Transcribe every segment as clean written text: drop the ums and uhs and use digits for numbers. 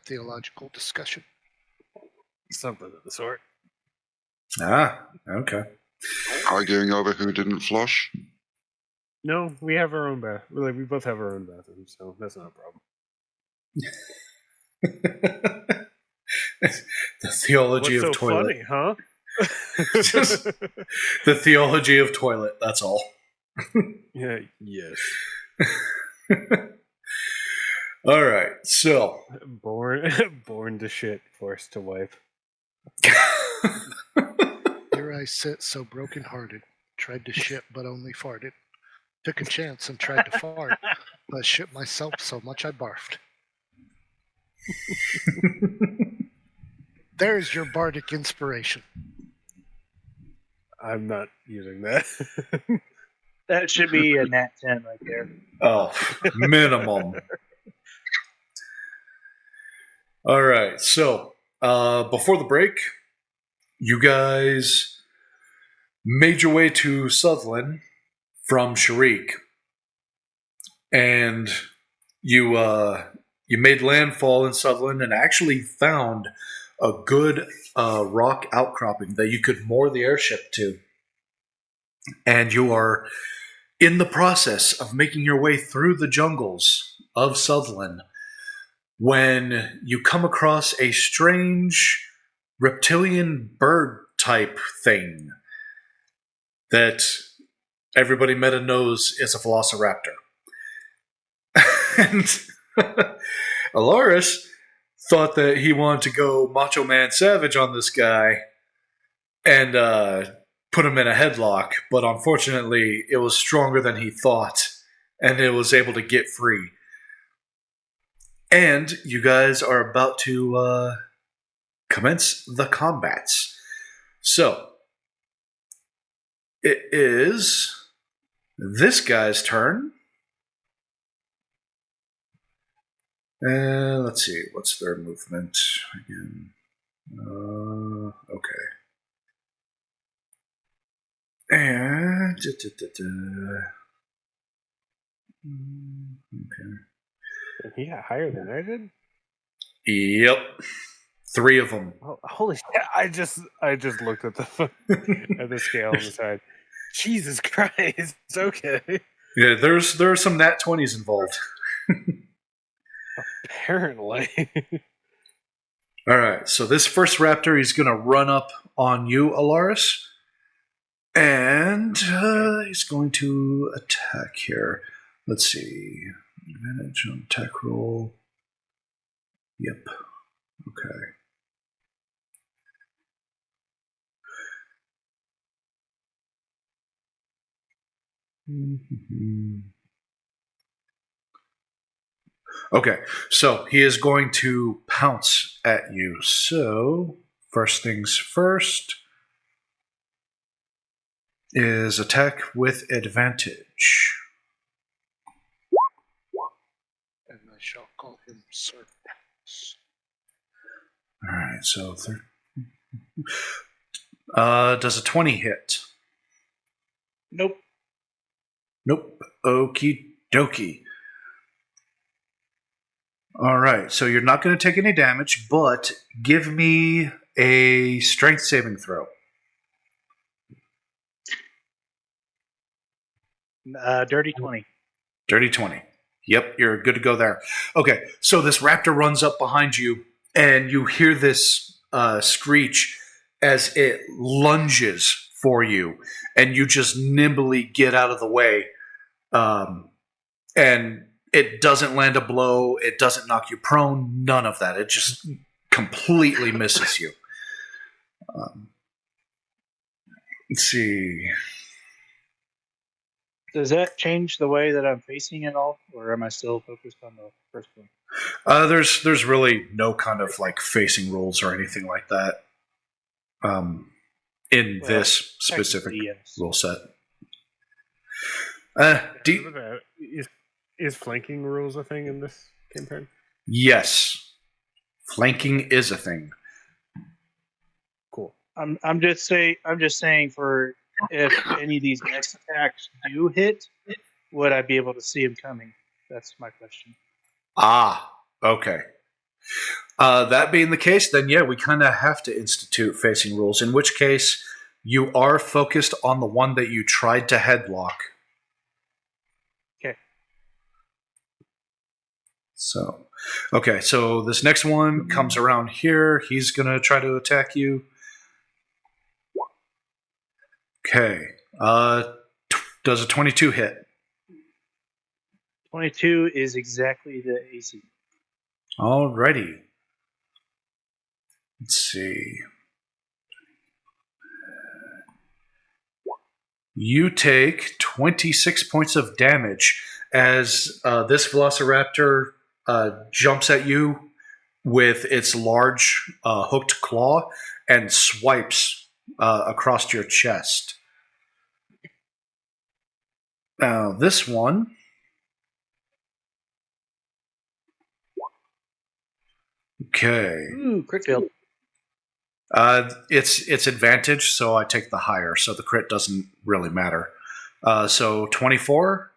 theological discussion. Something of the sort. Ah, okay. Arguing over who didn't flush? No, we have our own bath. We both have our own bathroom, so that's not a problem. The theology What's of so toilet. funny, huh? The theology of toilet, that's all. Yeah, yes. All right, so. Born to shit, forced to wipe. Here I sit so broken-hearted, tried to shit but only farted. Took a chance and tried to fart, but shit myself so much I barfed. There's your bardic inspiration. I'm not using that. That should be a nat 10 right there. Oh, minimum. All right, so before the break, you guys made your way to Suthlen from Sharik, and you made landfall in Suthlen and actually found a good rock outcropping that you could moor the airship to. And you are in the process of making your way through the jungles of Suthlen when you come across a strange reptilian bird type thing that everybody meta knows is a velociraptor. And Alaris thought that he wanted to go Macho Man Savage on this guy and put him in a headlock, but unfortunately it was stronger than he thought, and it was able to get free. And you guys are about to commence the combats. So, it is this guy's turn. And let's see, what's their movement again? Okay. And okay. Yeah, higher than I did. Yep, 3 of them. Oh, holy shit! I just looked at the at the scale on the side. Jesus Christ! Okay. Yeah, there are some nat 20s involved. Apparently. All right, so this first raptor, he's going to run up on you, Alaris. And he's going to attack here. Let's see. Advantage on attack roll. Yep. Okay. Mm-hmm. Okay, so he is going to pounce at you. So, first things first is attack with advantage. And I shall call him Sir Pax. Alright, so does a 20 hit? Nope. Nope. Okie dokie. Alright, so you're not going to take any damage, but give me a strength saving throw. Dirty 20. Dirty 20. Yep, you're good to go there. Okay, so this raptor runs up behind you, and you hear this screech as it lunges for you, and you just nimbly get out of the way. And it doesn't land a blow, it doesn't knock you prone, none of that. It just completely misses you. Let's see. Does that change the way that I'm facing it all, or am I still focused on the first one? There's really no kind of like facing rules or anything like that in this specific rule set. Is flanking rules a thing in this campaign? Yes, flanking is a thing. Cool. I'm just saying for if any of these next attacks do hit, would I be able to see them coming? That's my question. Ah, okay. That being the case, then yeah, we kind of have to institute facing rules. In which case, you are focused on the one that you tried to headlock. Okay. So, okay, so this next one comes around here. He's gonna try to attack you. Okay. Does a 22 hit? 22 is exactly the AC. Alrighty. Let's see. You take 26 points of damage as this Velociraptor jumps at you with its large hooked claw and swipes across your chest. Now, this one. Okay. Ooh, crit failed. It's advantage, so I take the higher, so the crit doesn't really matter. So 24,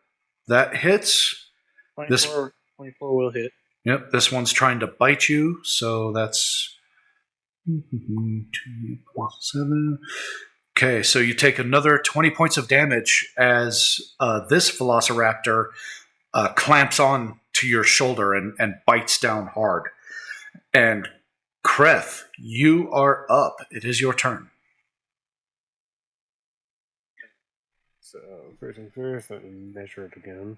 that hits. 24 will hit. Yep, this one's trying to bite you, so that's 2 plus 7. Okay, so you take another 20 points of damage as this Velociraptor clamps on to your shoulder and bites down hard. And Kreth, you are up. It is your turn. So, first things first, let me measure it again.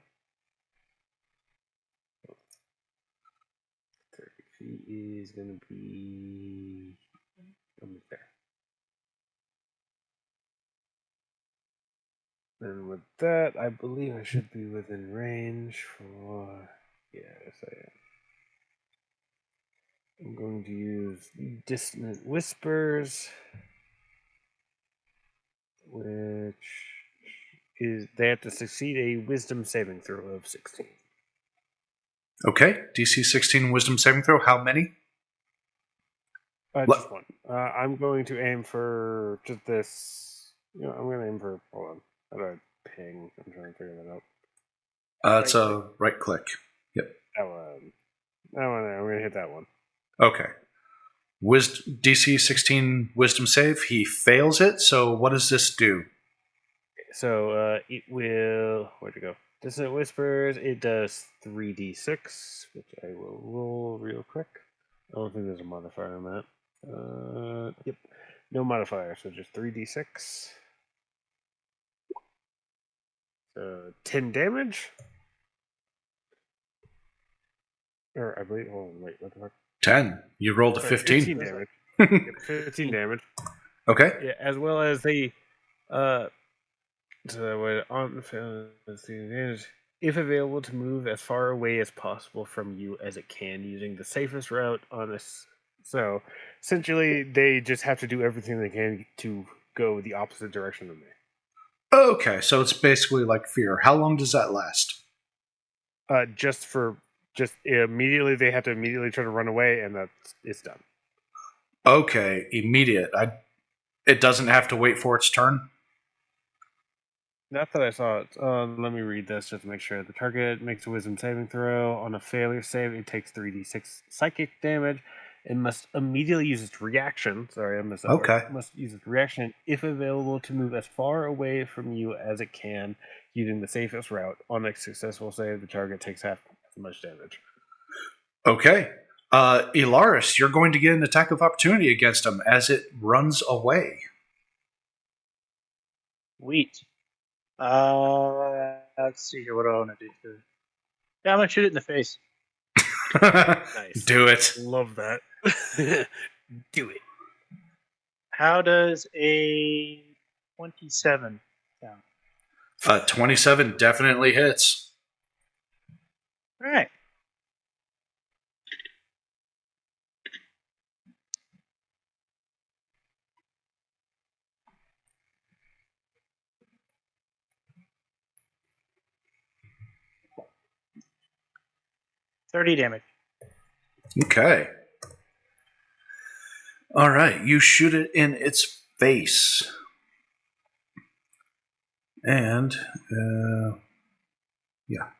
30 feet is going to be almost there. And with that, I believe I should be within range for... Yes, I am. I'm going to use Dissonant Whispers, which is they have to succeed a Wisdom saving throw of 16. Okay, DC 16 Wisdom saving throw. How many? Just one. I'm going to aim for just this. You know, I'm going to aim for. Hold on. How do I ping? I'm trying to figure that out. It's a right click. Yep. That one. That one. I'm going to hit that one. Okay. DC 16 Wisdom save. He fails it. So what does this do? So it will. Where'd it go? Dissonant Whispers. It does 3d6, which I will roll real quick. I don't think there's a modifier on that. Yep. No modifier, so just 3d6. So 10 damage. Or I believe. Hold on, wait. What the fuck? 10. You rolled a 15. 15 damage. Yep, 15 damage. Okay. Yeah, as well as the so on the if available to move as far away as possible from you as it can using the safest route on this. So essentially, they just have to do everything they can to go the opposite direction of me. Okay, so it's basically like fear. How long does that last? Just immediately they have to immediately try to run away, and it's done. Okay, immediate. It doesn't have to wait for its turn? Not that I saw it. Let me read this just to make sure. The target makes a wisdom saving throw. On a failure save, it takes 3d6 psychic damage and must immediately use its reaction. Sorry, I missed that. Okay. Must use its reaction, if available, to move as far away from you as it can using the safest route. On a successful save, the target takes half as much damage. Okay. Ilaris, you're going to get an attack of opportunity against him as it runs away. Sweet. Let's see here. What do I want to do? Yeah, I'm gonna shoot it in the face. Nice. Do it. Love that. Do it. How does a 27 sound? 27 definitely hits. All right. $30 damage. Okay. All right, you shoot it in its face. And, yeah.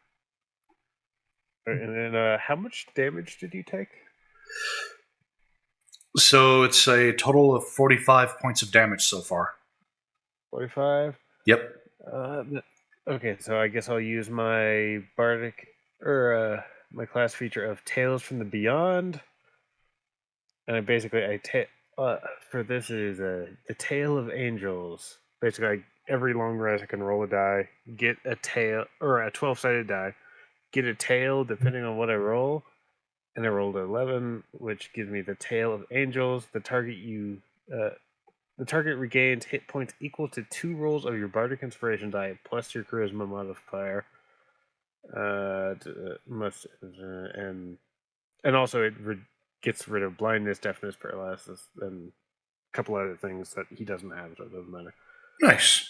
And then, how much damage did you take? So it's a total of 45 points of damage so far. 45. Yep. Okay, so I guess I'll use my bardic or my class feature of Tales from the Beyond, and for this is the Tale of Angels. Basically, every long rest I can roll a die, get a tail or a 12-sided die, get a tail depending on what I roll, and I rolled an 11, which gives me the Tale of Angels. The target regains hit points equal to 2 rolls of your Bardic Inspiration die plus your Charisma modifier. And also it gets rid of blindness, deafness, paralysis, and a couple other things that he doesn't have, so it doesn't matter. Nice.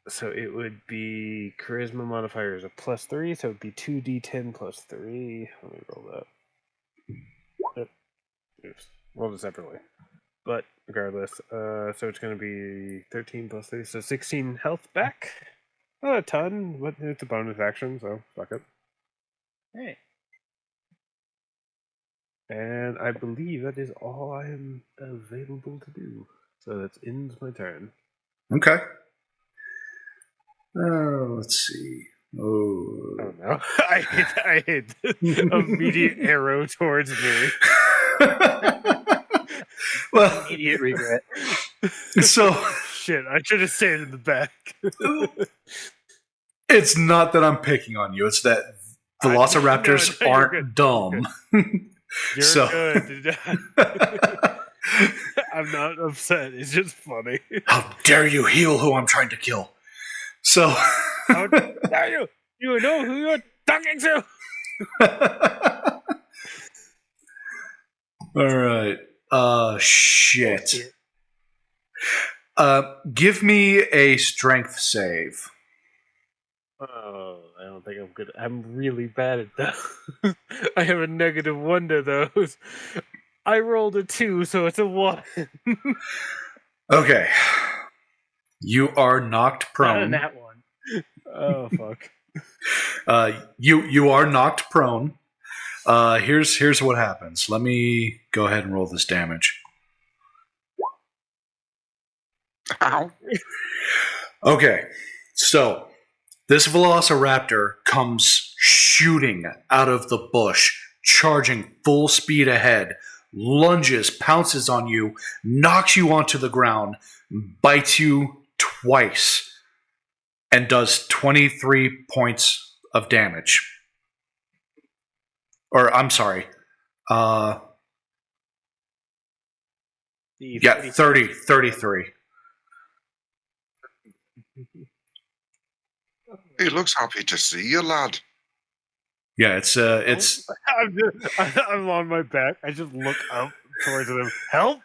So it would be Charisma modifier is a +3, so it would be 2d10 plus 3. Let me roll that. Oops. Rolled it separately. But regardless, so it's going to be 13 plus 3, so 16 health back. Not a ton, but it's a bonus action, so fuck it. Hey. And I believe that is all I am available to do. So that ends my turn. Okay. Let's see. Oh no. I hit immediate arrow towards me. Well, Immediate regret. so Shit, I should have stayed in the back. it's not that I'm picking on you. It's that velociraptors No, you're aren't good. dumb. You're So- good. I'm not upset. It's just funny. How dare you heal who I'm trying to kill? So How dare you? You know who you're talking to. all right. Shit. Give me a strength save. Oh, I don't think I'm good. I'm really bad at those. I have a -1 to those. I rolled a 2, so it's a 1. Okay. You are knocked Not prone. in that one. Oh fuck. You are knocked prone. Here's what happens. Let me go ahead and roll this damage. Ow. Okay, so this velociraptor comes shooting out of the bush, charging full speed ahead, lunges, pounces on you, knocks you onto the ground, bites you twice, and does 23 points of damage. Or, I'm sorry. Yeah, 33. He looks happy to see you, lad. Yeah, it's I'm on my back. I just look up towards them. Help!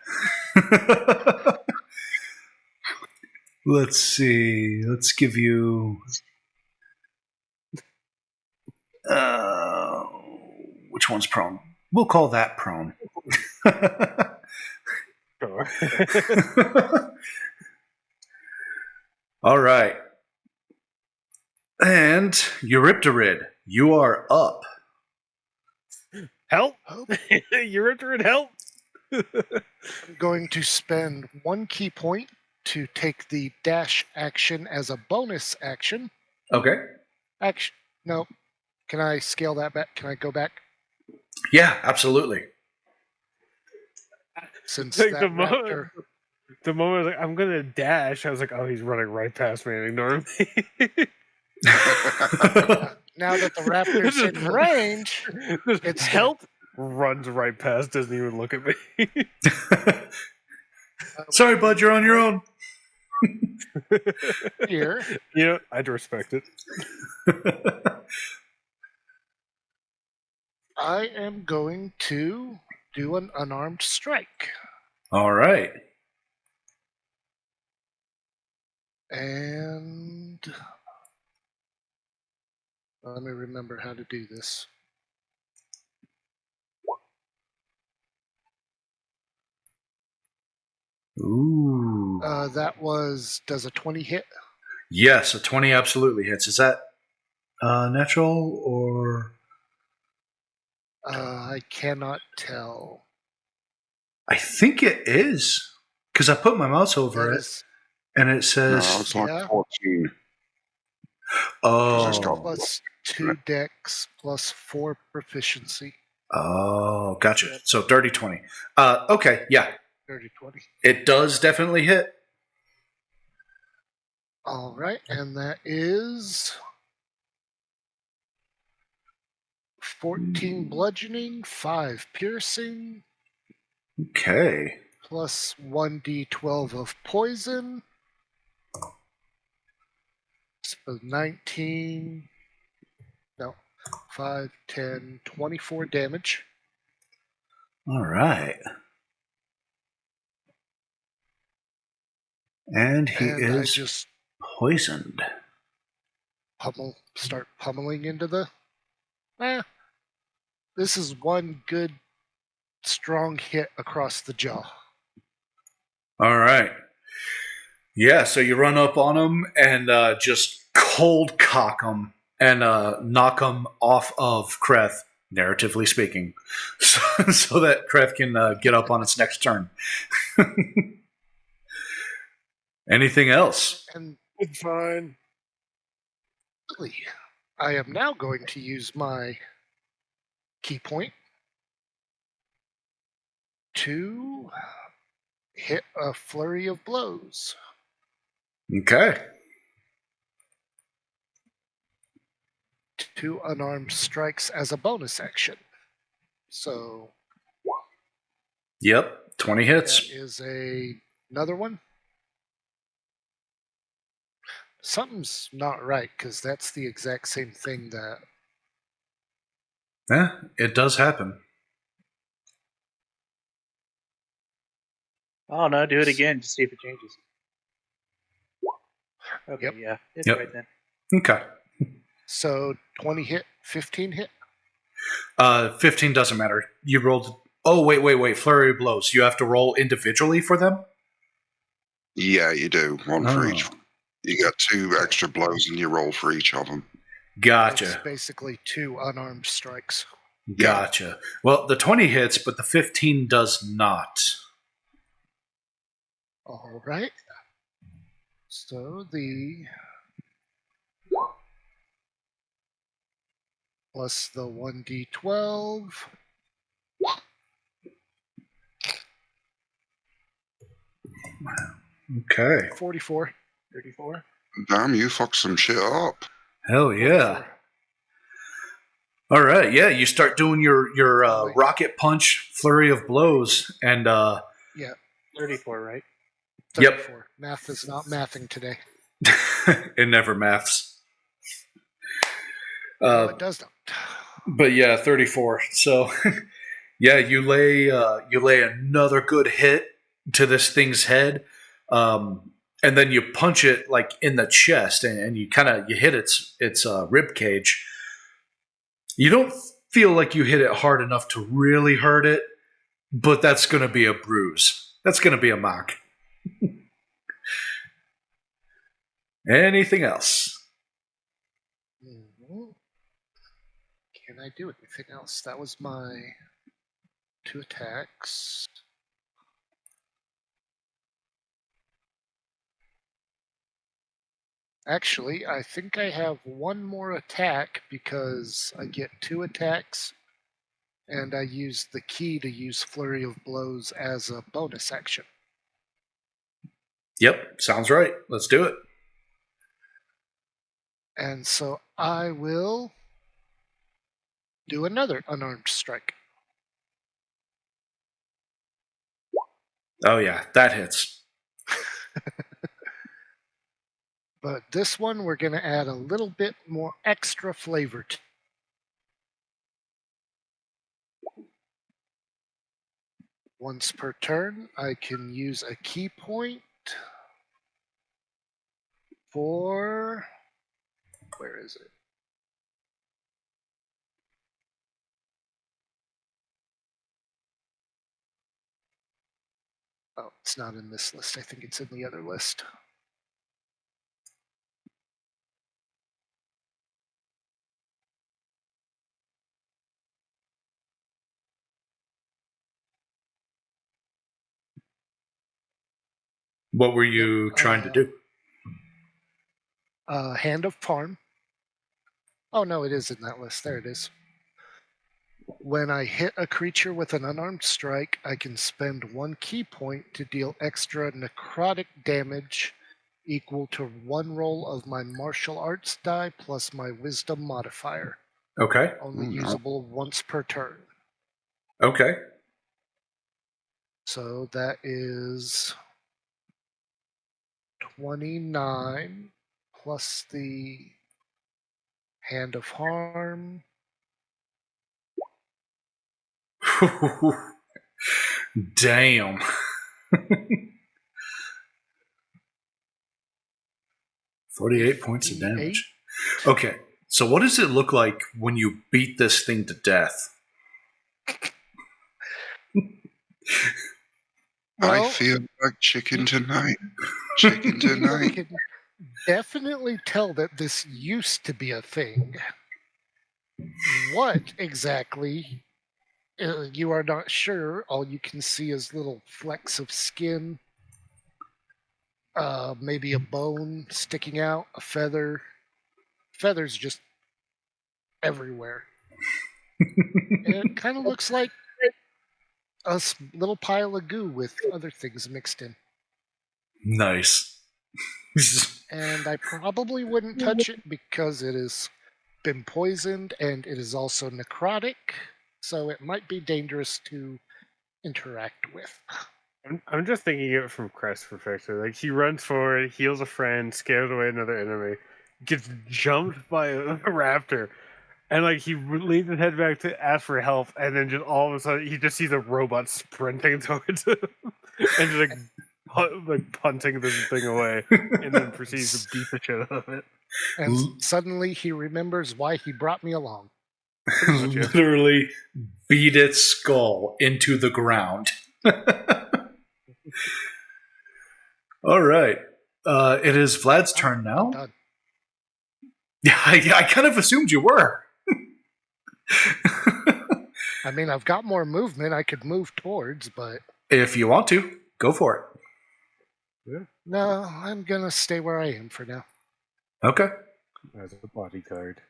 Let's see. Let's give you. Which one's prone? We'll call that prone. Sure. All right. And Eurypterid, you are up. Help! Help. You're entering help! I'm going to spend 1 key point to take the dash action as a bonus action. Okay. Action. No. Can I scale that back? Can I go back? Yeah, absolutely. Since Like that the raptor. The moment I was like, I'm gonna dash, I was like, oh, he's running right past me and ignoring me. Now that the raptor's in range, It's help. Runs right past, doesn't even look at me. Sorry, bud, you're on your own. here, Yeah, I'd respect it. I am going to do an unarmed strike. All right. And let me remember how to do this. Ooh. Does a 20 hit? Yes, a 20 absolutely hits. Is that natural or? I cannot tell. I think it is because I put my mouse over That it is, and it No, says, it's like Yeah. 14. "Oh, it's got- plus 2 dex plus 4 proficiency. oh, gotcha." Yep. So dirty 20. Okay, yeah, Dirty 20. it does definitely hit. All right, and that is 14 bludgeoning, 5 piercing, Okay. plus 1d12 of poison. So 19. No, 5, 10, 24 damage. All right. And he And I is just poisoned. start pummeling into the. This is one good, strong hit across the jaw. All right. Yeah, so you run up on him and just cold cock him and knock him off of Kreth, narratively speaking, so that Kreth can get up on its next turn. Anything else? And It's fine. I am now going to use my key point to hit a flurry of blows. Okay. 2 unarmed strikes as a bonus action. So Yep, 20 hits. that is another one. Something's not right because that's the exact same thing that. Yeah, it does happen. Oh no, do it again to see if it changes. Okay, Yep. yeah, it's Yep. right then. Okay. So 20 hit, 15 hit. 15 doesn't matter. You rolled. Oh, wait. Flurry of blows. You have to roll individually for them? Yeah, you do. One for Oh. each. You get 2 extra blows and you roll for each of them. It's Gotcha. basically 2 unarmed strikes. Gotcha. Well, the 20 hits, but the 15 does not. All right. So the plus the 1d12. Okay. 44. 34. Damn, you fucked some shit up. Hell yeah. All right. Yeah, you start doing your rocket punch flurry of blows, and Yeah, 34, right? Yep. 34. Math is not mathing today. it never maths. No, it does not. But yeah, 34. So yeah, you lay another good hit to this thing's head, and then you punch it like in the chest, and you hit its rib cage. You don't feel like you hit it hard enough to really hurt it, but that's going to be a bruise. That's going to be a mock. Anything else? Mhm. Can I do anything else? That was my 2 attacks. Actually, I think I have one more attack because I get 2 attacks and I use the key to use Flurry of Blows as a bonus action. Yep, sounds right. Let's do it. And so I will do another unarmed strike. Oh yeah, that hits. But this one we're going to add a little bit more extra flavor to. Once per turn, I can use a key point for. Where is it? Oh, it's not in this list. I think it's in the other list. What were you trying to do? Hand of Farm. Oh, no, it is in that list. There it is. When I hit a creature with an unarmed strike, I can spend 1 key point to deal extra necrotic damage equal to 1 roll of my martial arts die plus my wisdom modifier. Okay. Only usable once per turn. Okay. So that is 29 plus the Hand of Harm. Damn. $48 points of damage. Okay, so what does it look like when you beat this thing to death? I Well, feel like chicken tonight. Chicken you tonight. can definitely tell that this used to be a thing. What exactly, you are not sure. All you can see is little flecks of skin, maybe a bone sticking out, a feather. Feathers just everywhere. It kind of looks like a little pile of goo with other things mixed in. Nice. And I probably wouldn't touch it because it has been poisoned and it is also necrotic, so it might be dangerous to interact with. I'm just thinking of it from Crest's perspective. Like, he runs forward, heals a friend, scares away another enemy, gets jumped by a raptor, and like he leans his head back to ask for help, and then just all of a sudden he just sees a robot sprinting towards him and just like punting this thing away, and then proceeds to beat the shit out of it. And suddenly he remembers why he brought me along. Literally beat its skull into the ground. All right. It is Vlad's turn now. Done. Yeah, I kind of assumed you were. I mean, I've got more movement I could move towards, but If you want to, go for no, I'm gonna stay where I am for now. it. Okay. As a bodyguard.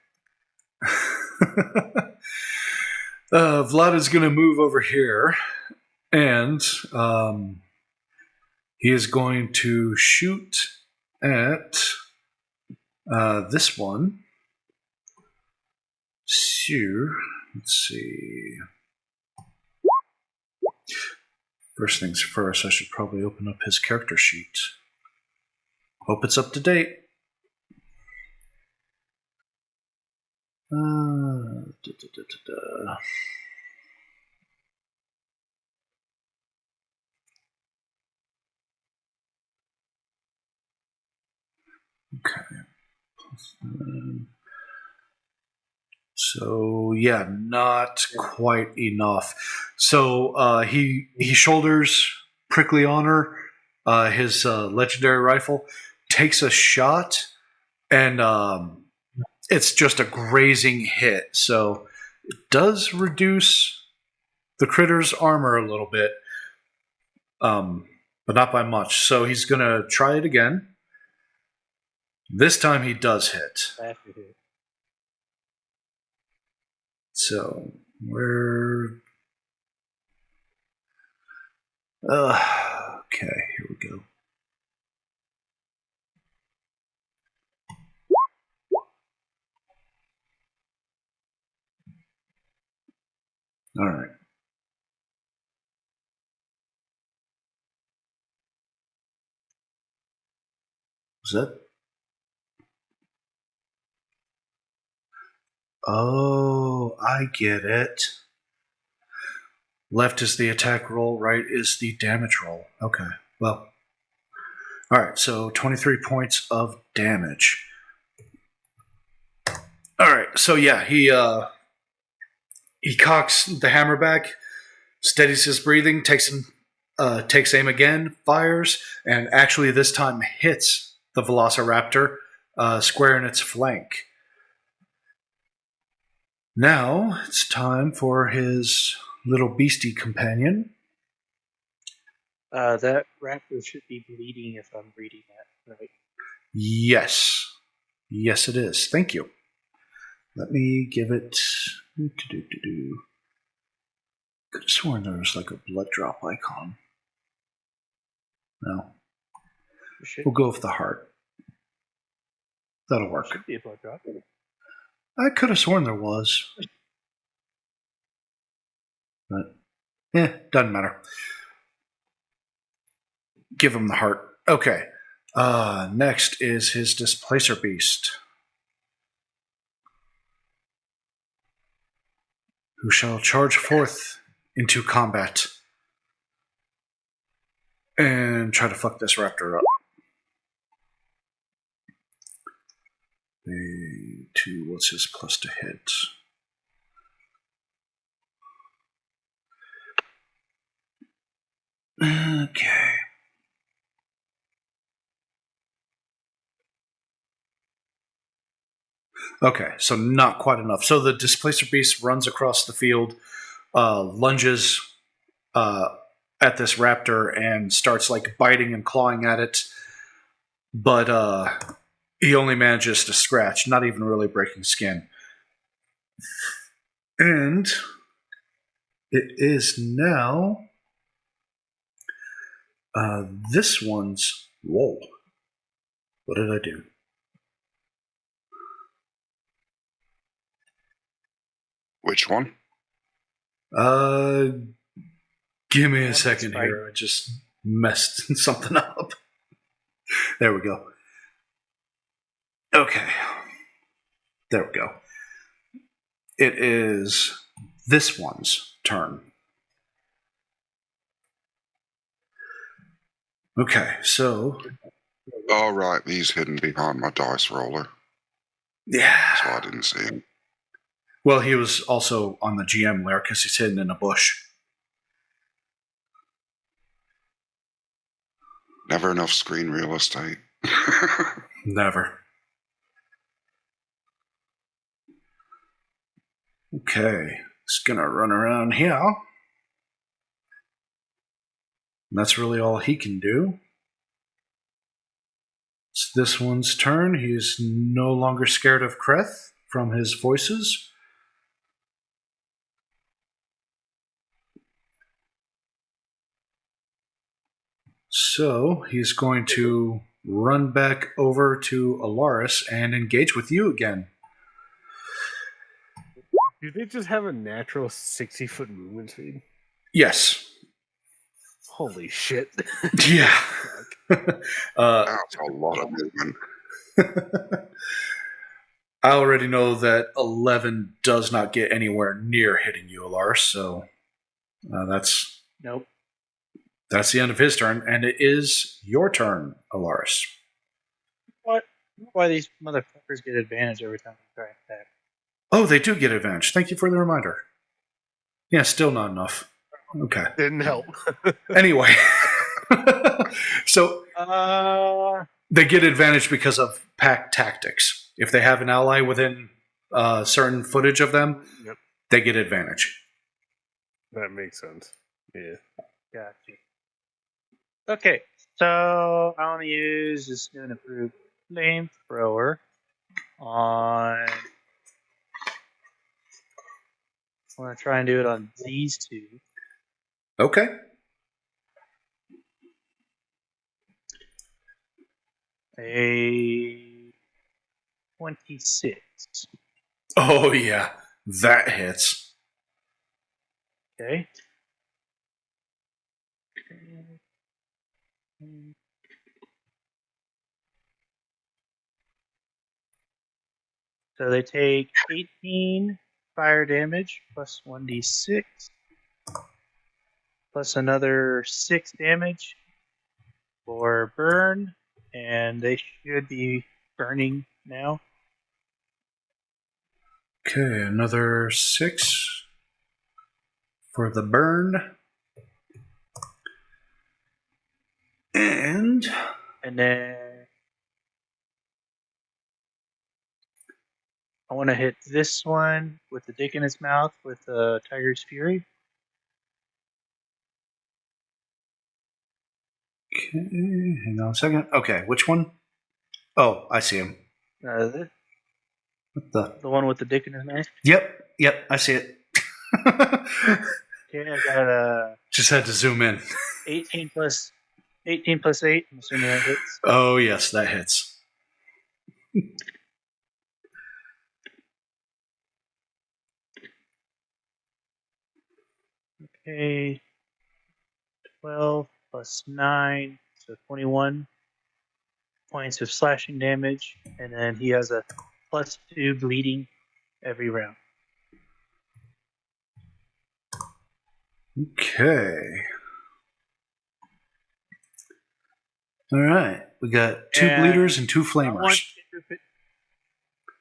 Vlad is going to move over here, and he is going to shoot at this one. So, let's see. First things first, I should probably open up his character sheet. Hope it's up to date. Okay. So yeah, not quite enough. So he shoulders Prickly Honor, his legendary rifle, takes a shot, and it's just a grazing hit. So it does reduce the critter's armor a little bit, but not by much. So he's gonna try it again. This time he does hit. So we're okay. Here we go. All right. Is that? Oh, I get it. Left is the attack roll, right is the damage roll. Okay, well. All right, so 23 points of damage. All right, so yeah, he cocks the hammer back, steadies his breathing, takes aim again, fires, and actually this time hits the Velociraptor square in its flank. Now it's time for his little beastie companion. That raptor should be bleeding if I'm reading that right. Yes. Yes, it is. Thank you. Let me give it. Could have sworn there was like a blood drop icon. No. We'll go with the heart. That'll work. Should be a blood drop. I could have sworn there was. But, doesn't matter. Give him the heart. Okay. Next is his Displacer Beast, who shall charge forth into combat and try to fuck this raptor up. What's his plus to hit? Okay. Okay, so not quite enough. So the Displacer Beast runs across the field, lunges at this raptor, and starts like biting and clawing at it. But he only manages to scratch, not even really breaking skin. And it is now this one's. Whoa. What did I do? Which one? Give me a second here. I just messed something up. There we go. Okay. There we go. It is this one's turn. Okay, so. All right, he's hidden behind my dice roller, Yeah. so I didn't see him. Well, he was also on the GM layer because he's hidden in a bush. Never enough screen real estate. Never. Okay, he's gonna run around here. And that's really all he can do. It's this one's turn. He's no longer scared of Kreth from his voices. So he's going to run back over to Alaris and engage with you again. Do they just have a natural 60-foot movement speed? Yes. Holy shit. Yeah. That's a lot of movement. I already know that 11 does not get anywhere near hitting you, Alaris, so that's Nope. that's the end of his turn, and it is your turn, Alaris. What? Why these motherfuckers get advantage every time they try and attack? Oh, they do get advantage. Thank you for the reminder. Yeah, still not enough. Okay. Didn't help. Anyway. So they get advantage because of pack tactics. If they have an ally within certain footage of them, Yep. they get advantage. That makes sense. Yeah. Gotcha. Okay, so I want to use this new and improved flamethrower on. I want to try and do it on these two. Okay. A 26. Oh, yeah. That hits. Okay. So they take 18 fire damage plus 1d6 plus another 6 damage for burn, and they should be burning now. Okay, another 6 for the burn. And then I want to hit this one with the dick in his mouth with Tiger's Fury. hang on a second. Okay, which one? Oh, I see him. The What the? one with the dick in his mouth. Yep, I see it. Okay, I got Just had to zoom in. 18 plus 8. I'm assuming that hits. Oh, yes, that hits. Okay, 12 plus 9, so 21 points of slashing damage, and then he has a +2 bleeding every round. Okay. All right. We got 2 And bleeders and 2 I want flamers.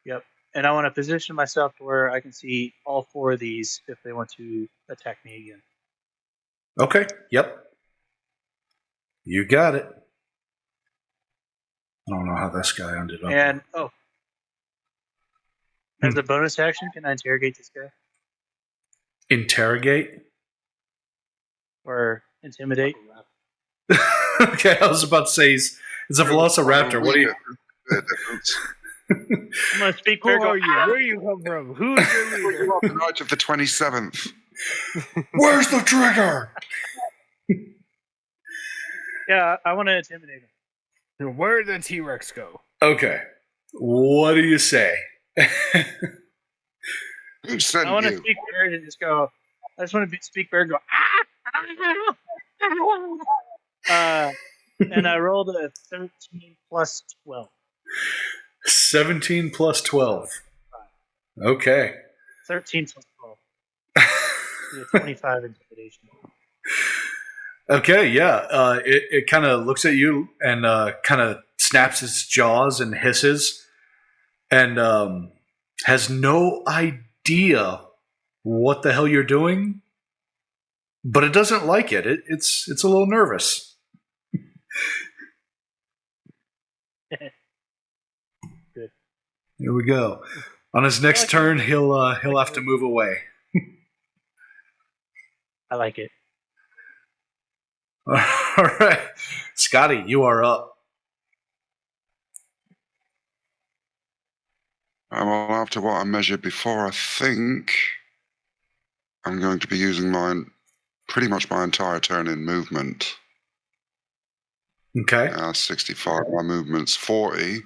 Yep. And I want to position myself to where I can see all 4 of these if they want to attack me again. Okay. Yep. You got it. I don't know how this guy ended up. And as a bonus action, can I interrogate this guy Interrogate? or intimidate? Okay, I was about to say it's a velociraptor. What do you? I'm gonna speak. Who are you? Where you come from? Who's your leader? The night of the 27th. Where's the trigger? Yeah, I want to intimidate him. Where'd the T-Rex go? Okay. What do you say? Who sent I want to you? speak bird and just go. I just want to speak bird and go. And I rolled a 13 plus 12. 17 plus 12. Okay. 13 plus 12. So 25 intimidation. Okay, yeah. It kind of looks at you and kind of snaps its jaws and hisses and has no idea what the hell you're doing, but it doesn't like it. It's a little nervous. Good. Here we go. On his next turn, he'll have to move away. I like it. All right, Scotty, you are up. Well, after what I measured before, I think I'm going to be using pretty much my entire turn in movement. Okay. 65. My movement's 40.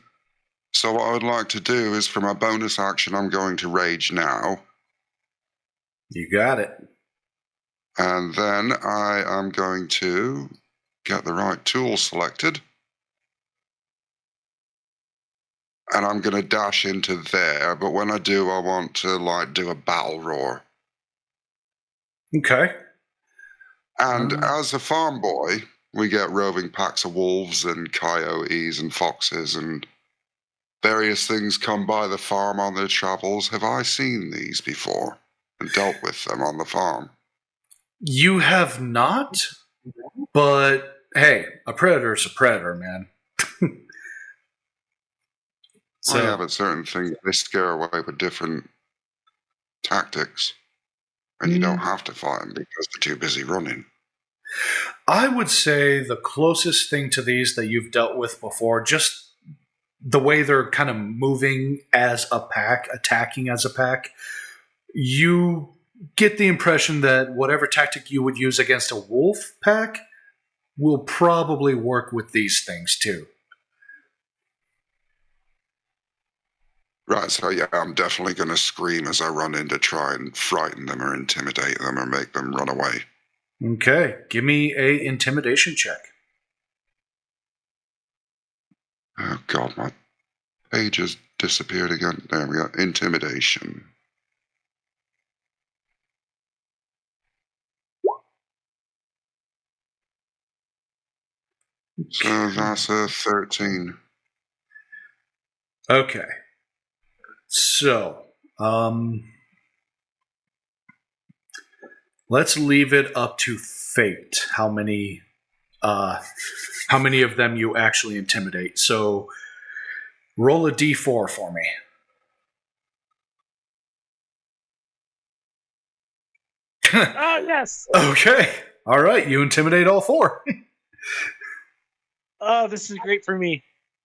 So what I would like to do is, for my bonus action, I'm going to rage now. You got it. And then I am going to get the right tool selected. And I'm going to dash into there. But when I do, I want to do a battle roar. Okay. And as a farm boy, we get roving packs of wolves and coyotes and foxes and various things come by the farm on their travels. Have I seen these before and dealt with them on the farm? You have not, but hey, a predator's a predator, man. So, yeah, but certain things, they scare away with different tactics. And you don't have to fight them because they're too busy running. I would say the closest thing to these that you've dealt with before, just the way they're kind of moving as a pack, attacking as a pack, you get the impression that whatever tactic you would use against a wolf pack will probably work with these things too. Right, so yeah, I'm definitely going to scream as I run in to try and frighten them or intimidate them or make them run away. Okay, give me a intimidation check. Oh god, my page has disappeared again. There we go. Intimidation. So that's a 13. Okay. So, let's leave it up to fate how many of them you actually intimidate. So, roll a d4 for me. Oh, yes! Okay. All right, you intimidate all 4. Oh, this is great for me.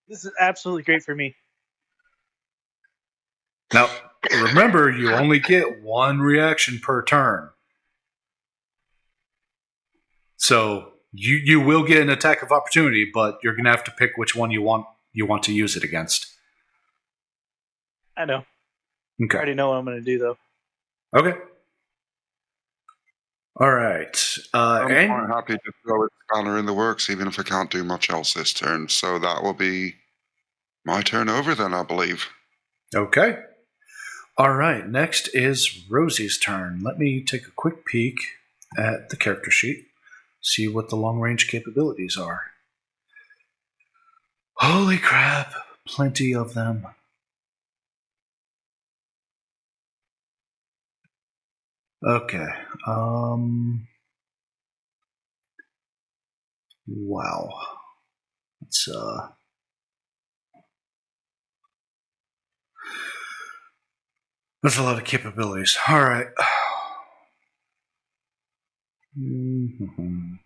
This is absolutely great for me. Now, remember, you only get one reaction per turn. So you will get an attack of opportunity, but you're going to have to pick which one you want to use it against. I know. I Okay. already know what I'm going to do, though. Okay. All right. I'm And quite happy to throw a spanner in the works, even if I can't do much else this turn. So that will be my turn over then, I believe. okay. All right. Next is Rosie's turn. Let me take a quick peek at the character sheet, see what the long range capabilities are. Holy crap! Plenty of them. Okay. Wow. It's That's a lot of capabilities. All right. Mhm.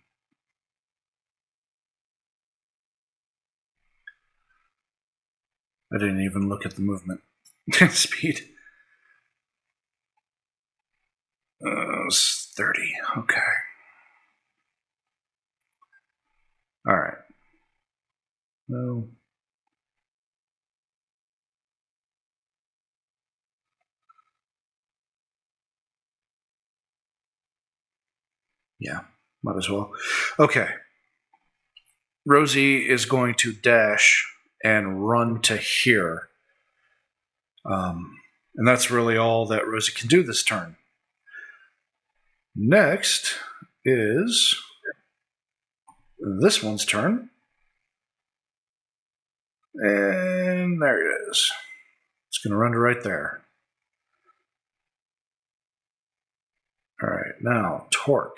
I didn't even look at the movement speed. It's 30. Okay. All right. No. Yeah, might as well. Okay. Rosie is going to dash and run to here. And that's really all that Rosie can do this turn. Next is this one's turn. And there it is. It's going to run to right there. All right, now Torque.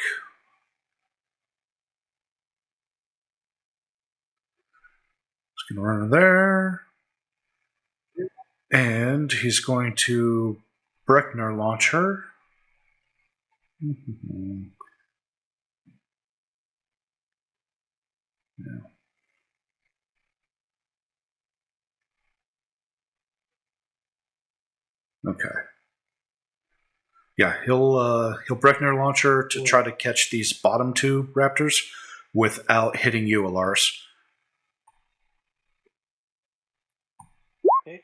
It's going to run to there. And he's going to Breckner launch her. Yeah. Okay. Yeah, he'll Breckner launch her to try to catch these bottom two raptors without hitting you, Alaris. Okay.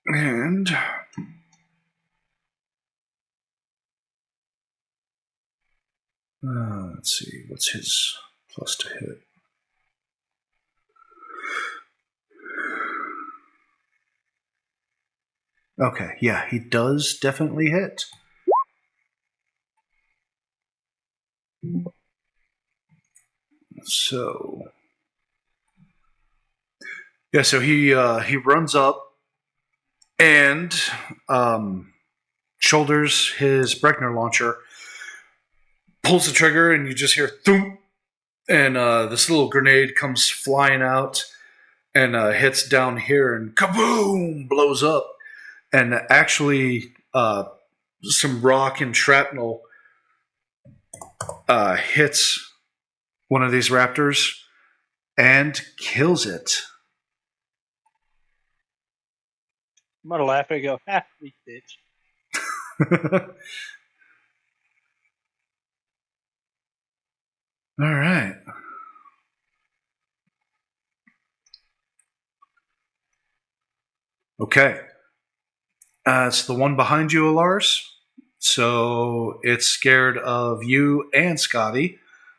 And let's see, what's his plus to hit? Okay, yeah, he does definitely hit. So yeah, so he runs up and shoulders his Breckner launcher, pulls the trigger, and you just hear thump, and this little grenade comes flying out and hits down here and kaboom, blows up, and actually some rock and shrapnel hits one of these raptors and kills it. I'm going to laugh and go, ha, weak bitch. All right. Okay. It's the one behind you, Alars. So it's scared of you and Scotty.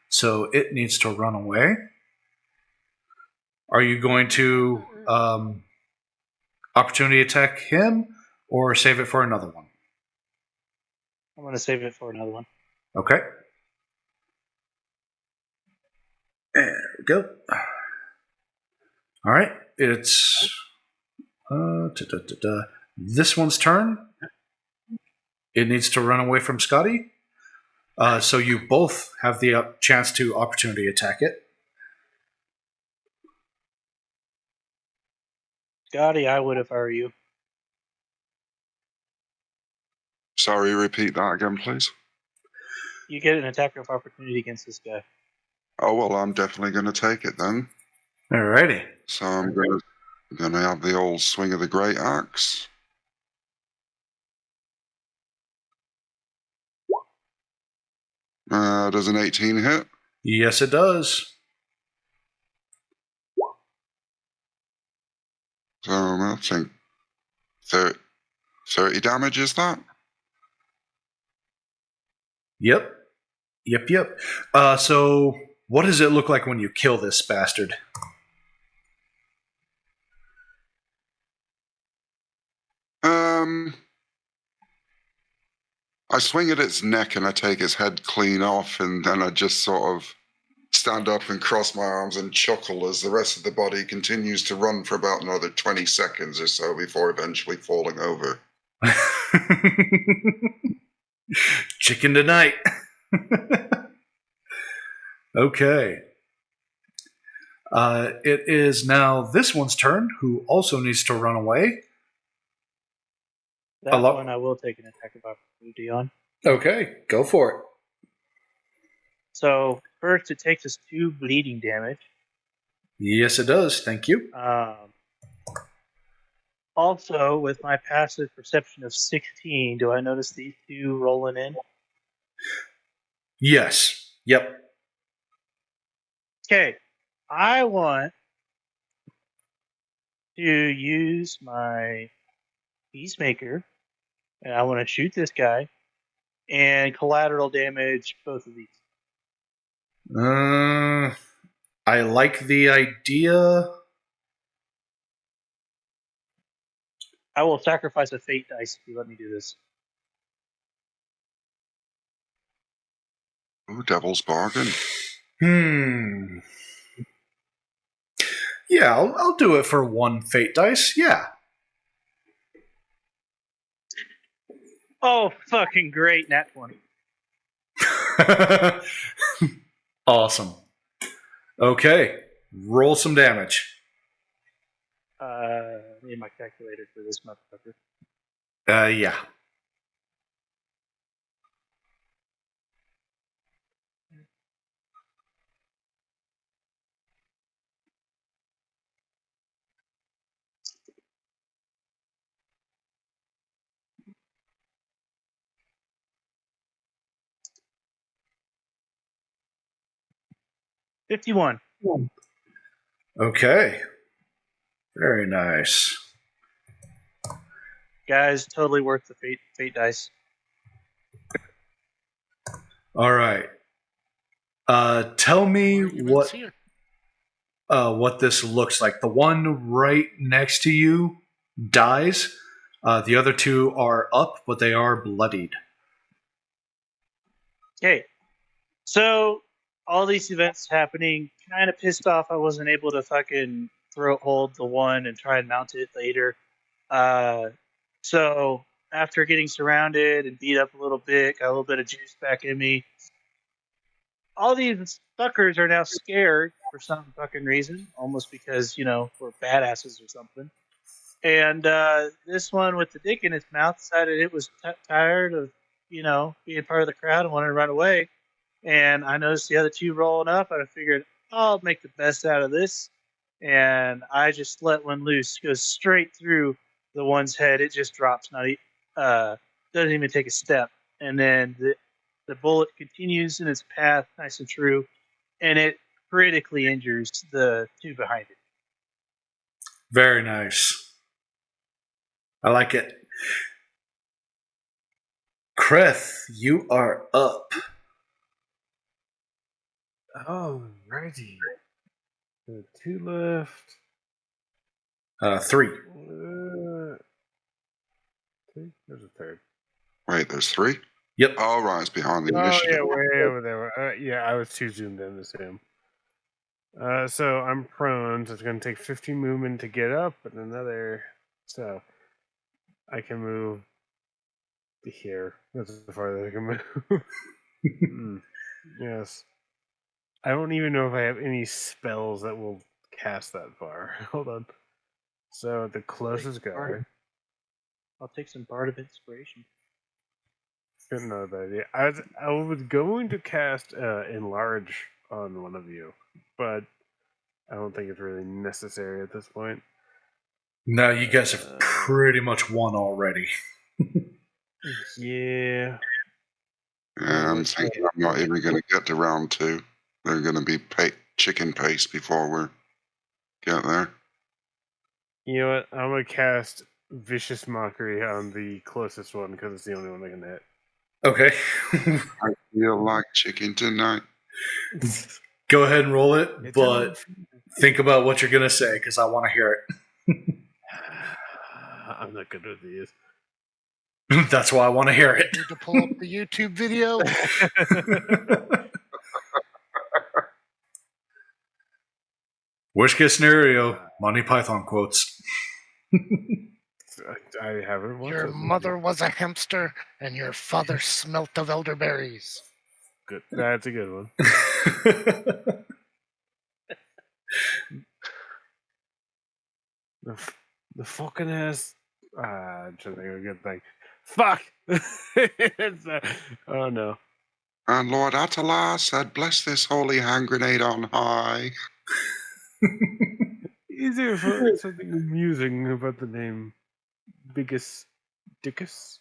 So it needs to run away. Are you going to opportunity attack him or save it for another one? I'm going to save it for another one. Okay. There we go. All right. It's this one's turn. It needs to run away from Scotty. So you both have the chance to opportunity attack it. Scotty, I would if I were you. Sorry, repeat that again, please. You get an attack of opportunity against this guy. Oh, well, I'm definitely going to take it then. Alrighty. So I'm gonna have the old swing of the great axe. Does an 18 hit? Yes, it does. So I think 30 damage is that? Yep. So what does it look like when you kill this bastard? I swing at its neck and I take its head clean off, and then I just sort of stand up and cross my arms and chuckle as the rest of the body continues to run for about another 20 seconds or so before eventually falling over. Chicken tonight. Okay. It is now this one's turn, who also needs to run away. That one I will take an attack of opportunity on. Okay, go for it. So first, it takes us 2 bleeding damage. Yes, it does. Thank you. Also, with my passive perception of 16, do I notice these 2 rolling in? Yes. Yep. Okay, I want to use my Peacemaker, and I want to shoot this guy, and collateral damage both of these. I like the idea. I will sacrifice a fate dice if you let me do this. Ooh, devil's bargain. Yeah, I'll do it for 1 fate dice. Yeah. Oh, fucking great, nat 20. Awesome. Okay, roll some damage. I need my calculator for this motherfucker. Yeah. $51. Okay. Very nice. Guys, totally worth the fate dice. All right. Tell me Arguments here. what this looks like. The one right next to you dies. The other 2 are up, but they are bloodied. Okay, so all these events happening, kind of pissed off I wasn't able to fucking throat hold the one and try and mount it later. So after getting surrounded and beat up a little bit, got a little bit of juice back in me. All these fuckers are now scared for some fucking reason, almost because, we're badasses or something. And this one with the dick in its mouth decided it was tired of, being part of the crowd and wanted to run away. And I noticed the other 2 rolling up, and I figured I'll make the best out of this. And I just let one loose, goes straight through the one's head. It just drops, doesn't even take a step. And then the bullet continues in its path, nice and true, and it critically injures the 2 behind it. Very nice. I like it. Kreth, you are up. Alrighty. So 2 left. 3. 3? There's a 3rd. Wait, there's 3? Yep. Oh, right, it's behind the Oh, initiative. yeah, way over there. Yeah, I was too zoomed in to see him. So I'm prone, so it's going to take 15 movement to get up, and another. So I can move to here. That's the farthest I can move. Yes. I don't even know if I have any spells that will cast that far. Hold on. So the closest guy. I'll take some Bard of Inspiration. Couldn't know that idea. I was going to cast Enlarge on one of you, but I don't think it's really necessary at this point. No, you guys have pretty much won already. Yeah. Yeah, I'm thinking I'm not even going to get to round 2. They're going to be chicken paste before we get there. You know what? I'm gonna cast Vicious Mockery on the closest one because it's the only one I can hit. Okay. I feel like chicken tonight. Go ahead and roll it, It's but think about what you're going to say because I want to hear it. I'm not good with these. That's why I want to hear it. Need to pull up the YouTube video. Worst case scenario, Monty Python quotes. I haven't watched Your those mother was a hamster, and your father smelt of elderberries. Good. That's a good one. The fucking ass. I'm trying to think of a good thing. Fuck! It's, oh no. And Lord Atala said, "Bless this holy hand grenade on high." Is there something amusing about the name Biggest Dickus?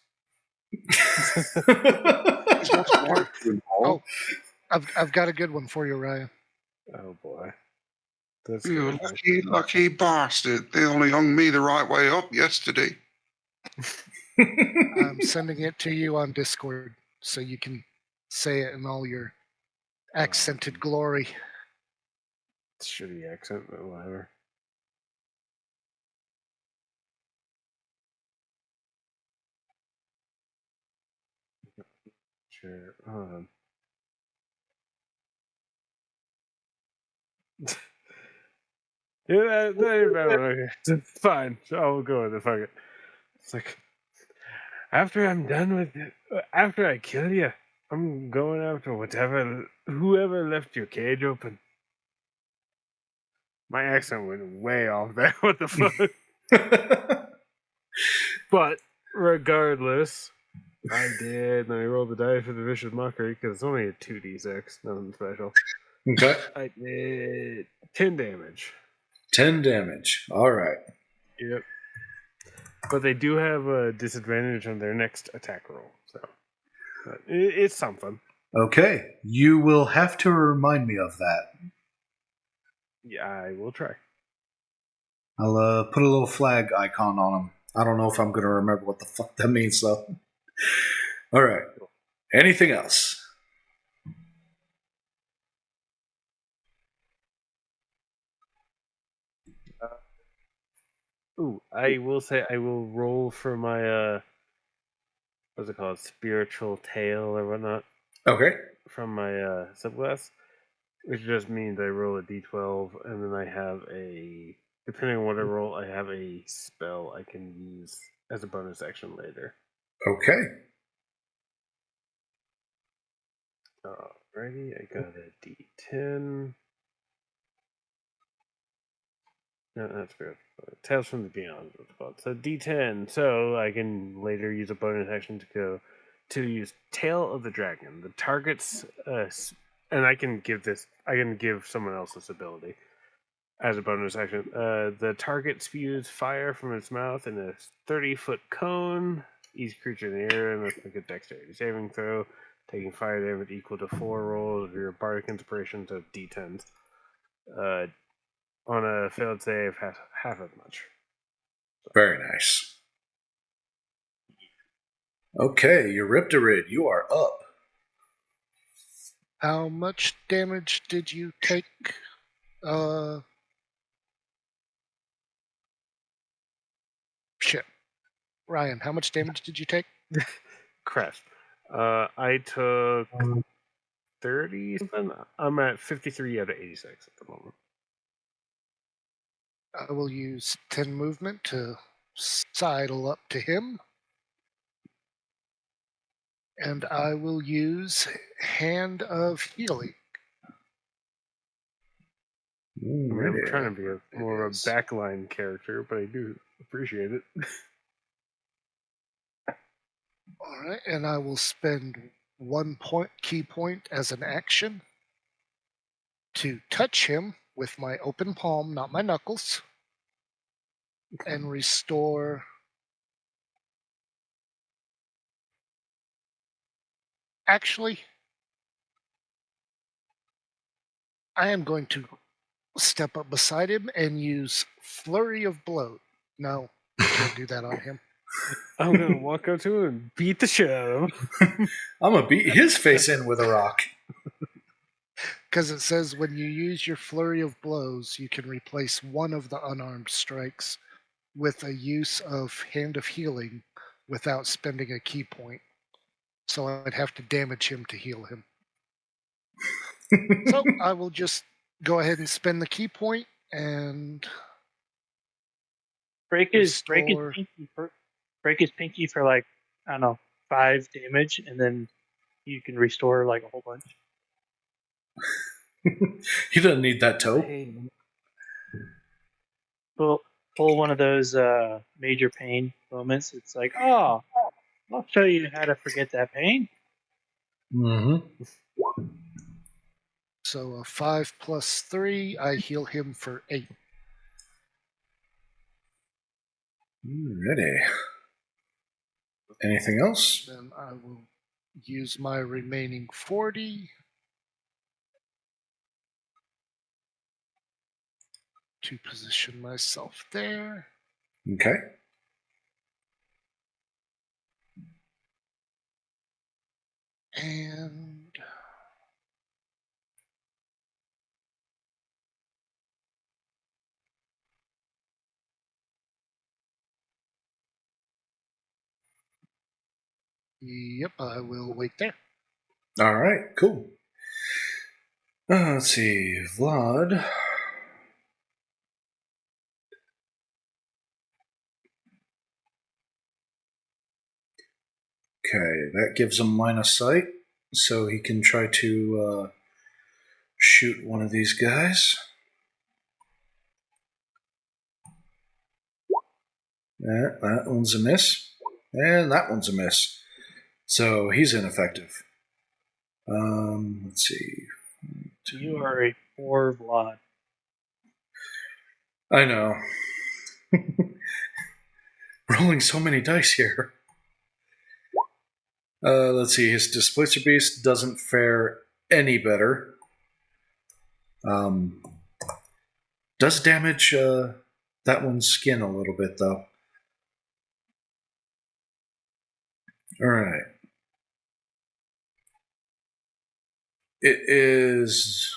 Oh, I've got a good one for you, Ryan. Oh boy. That's You good. lucky bastard. They only hung me the right way up yesterday. I'm sending it to you on Discord so you can say it in all your accented glory. Shitty accent, but whatever. Sure. Hold on. Yeah, it's fine. So I'll go with it. Fuck it. It's like after I'm done with it, after I kill you, I'm going after whoever left your cage open. My accent went way off there. What the fuck? But regardless, I did. And I rolled the die for the vicious mockery because it's only a 2d6, nothing special. Okay. I did 10 damage. 10 damage. All right. Yep. But they do have a disadvantage on their next attack roll, so it's something. Okay. You will have to remind me of that. Yeah, I will try. I'll put a little flag icon on them. I don't know if I'm going to remember what the fuck that means, though. All right. Anything else? I will say I will roll for my what's it called, spiritual tail or whatnot Okay. from my subclass, which just means I roll a d12 and then I have depending on what I roll, I have a spell I can use as a bonus action later. Okay. Alrighty, I got a d10. No, that's good. Tales from the Beyond. What's it called? So D10. So I can later use a bonus action to use Tail of the Dragon. The target's and I can give someone else this ability as a bonus action. The target spews fire from its mouth in a 30-foot cone. Each creature in the area must make a dexterity saving throw, taking fire damage equal to 4 rolls of your bardic inspiration, so D10s. On a failed save, half as much. Very nice. Okay, Eurypterid, you are up. How much damage did you take? Shit. Ryan, how much damage did you take? Crest. I took 30 something. I'm at 53 out of 86 at the moment. I will use 10 movement to sidle up to him. And I will use Hand of Healing. I'm trying to be more of a backline character, but I do appreciate it. Alright, and I will spend 1 key point as an action to touch him with my open palm, not my knuckles, and restore. Actually, I am going to step up beside him and use Flurry of Blow. No, can't do that on him. I'm gonna walk up to him and beat the shit out of him. I'm gonna beat his face in with a rock. Because it says when you use your Flurry of Blows, you can replace one of the unarmed strikes with a use of Hand of Healing without spending a key point. So I'd have to damage him to heal him. So I will just go ahead and spend the key point and Break his restore. pinky for like, I don't know, 5 damage, and then you can restore like a whole bunch. He doesn't need that toe. Pull one of those major pain moments. It's like, oh, I'll show you how to forget that pain. Mm-hmm. So a 5 plus 3, I heal him for 8. Ready. Anything else? Then I will use my remaining 40 to position myself there. Okay. And yep, I will wait there. All right. Cool. Let's see, Vlad. Okay, that gives him line of sight, so he can try to shoot one of these guys. That one's a miss, and that one's a miss. So he's ineffective. Let's see. You are a poor Vlad. I know. Rolling so many dice here. Let's see. His Displacer Beast doesn't fare any better. Does damage that one's skin a little bit, though. All right. It is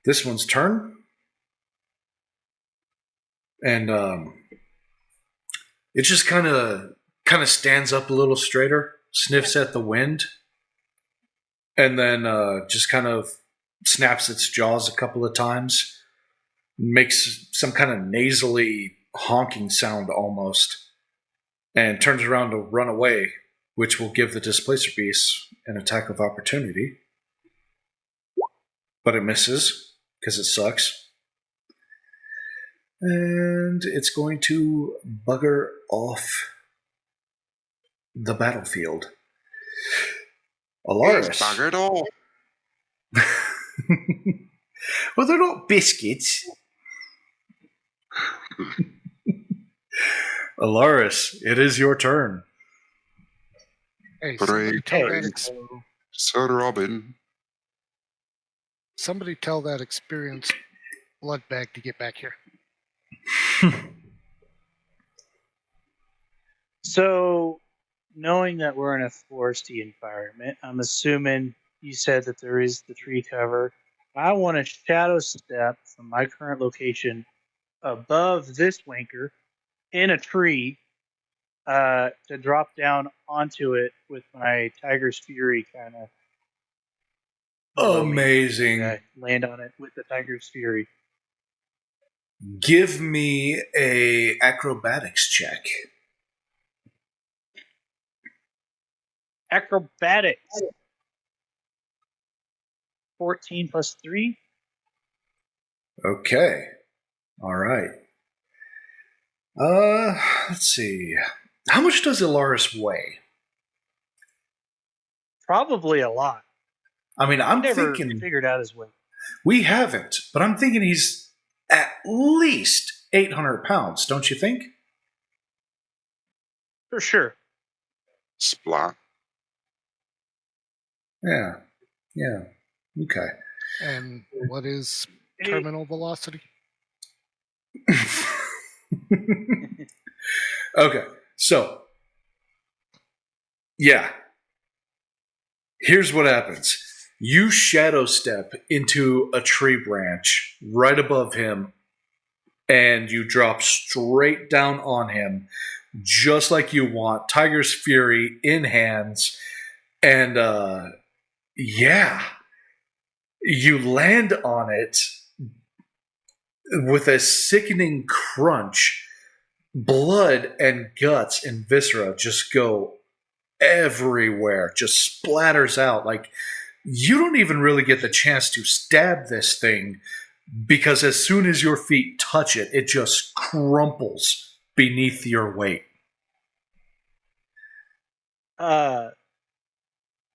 this one's turn, and it just kind of stands up a little straighter, sniffs at the wind, and then just kind of snaps its jaws a couple of times, makes some kind of nasally honking sound almost, and turns around to run away, which will give the Displacer Beast an attack of opportunity. But it misses, because it sucks. And it's going to bugger off the battlefield. Alaris. He's buggered off. Well, they're not biscuits. Alaris, it is your turn. Hey, Great. Sir Robin. somebody tell that experienced blood bag to get back here. So, knowing that we're in a foresty environment, I'm assuming you said that there is the tree cover. I want to shadow step from my current location above this wanker in a tree to drop down onto it with my Tiger's Fury kind of Amazing. land on it with the Tiger's Fury. Give me a acrobatics check. Acrobatics. 14 plus 3. Okay. All right. Let's see. How much does Ilaris weigh? Probably a lot. I mean, I'm Never thinking figured out his weight. we haven't, but I'm thinking he's at least 800 pounds, don't you think? For sure. Splat. Yeah. Okay. And what is terminal velocity? Okay, so yeah, here's what happens. You shadow step into a tree branch right above him, and you drop straight down on him, just like you want. Tiger's Fury in hands, and yeah, you land on it with a sickening crunch. Blood and guts and viscera just go everywhere, just splatters out. Like, you don't even really get the chance to stab this thing, because as soon as your feet touch it, it just crumples beneath your weight. I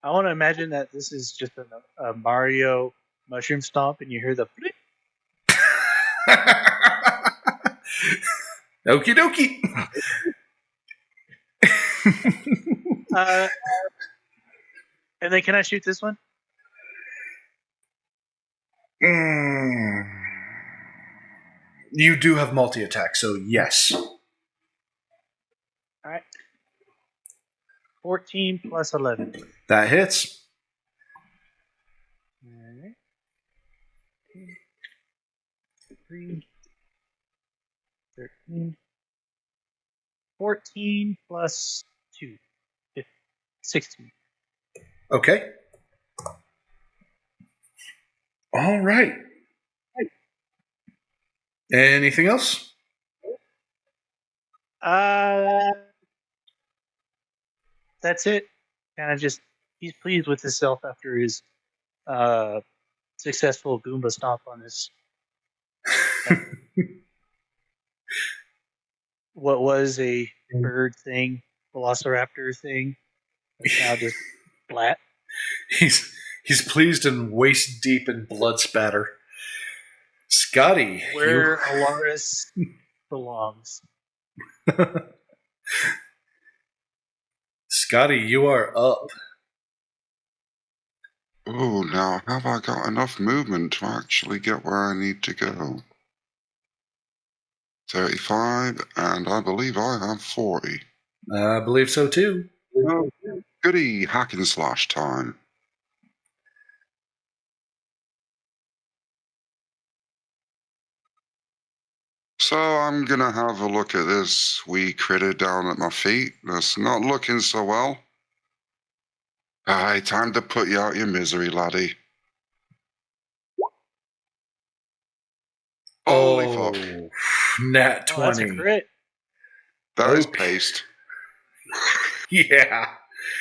want to imagine that this is just a Mario mushroom stomp, and you hear the flick. Okie dokie. And then can I shoot this one? You do have multi-attack, so yes. All right. 14 plus 11. That hits. All right. 3, 13, 14 plus 2, 16. Okay. All right. Anything else? That's it. Kind of just, he's pleased with himself after his successful Goomba stomp on this. What was a bird thing, velociraptor thing, it's now just flat. He's pleased and waist deep in blood spatter. Scotty, Where Alaris belongs. Scotty, you are up. Oh, now have I got enough movement to actually get where I need to go? 35, and I believe I have 40. I believe so too. Oh, goody, hack and slash time. So I'm gonna have a look at this wee critter down at my feet. That's not looking so well. Aye, time to put you out your misery, laddie. Holy fuck. Nat Oh, that's a 20. crit. That is Okay. paste. Yeah,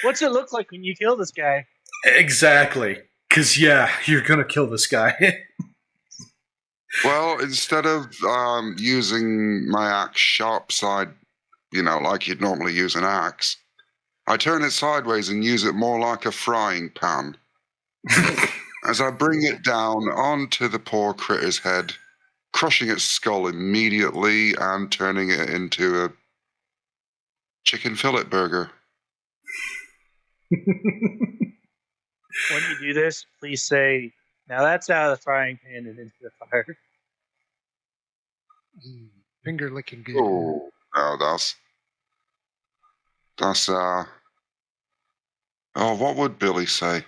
What's it look like when you kill this guy? exactly. Because, yeah, you're going to kill this guy. Well, instead of using my axe sharp side, like you'd normally use an axe, I turn it sideways and use it more like a frying pan. As I bring it down onto the poor critter's head, crushing its skull immediately and turning it into a chicken fillet burger. When you do this, please say, now that's out of the frying pan and into the fire. Finger licking good. Oh, no, that's oh, what would Billy say?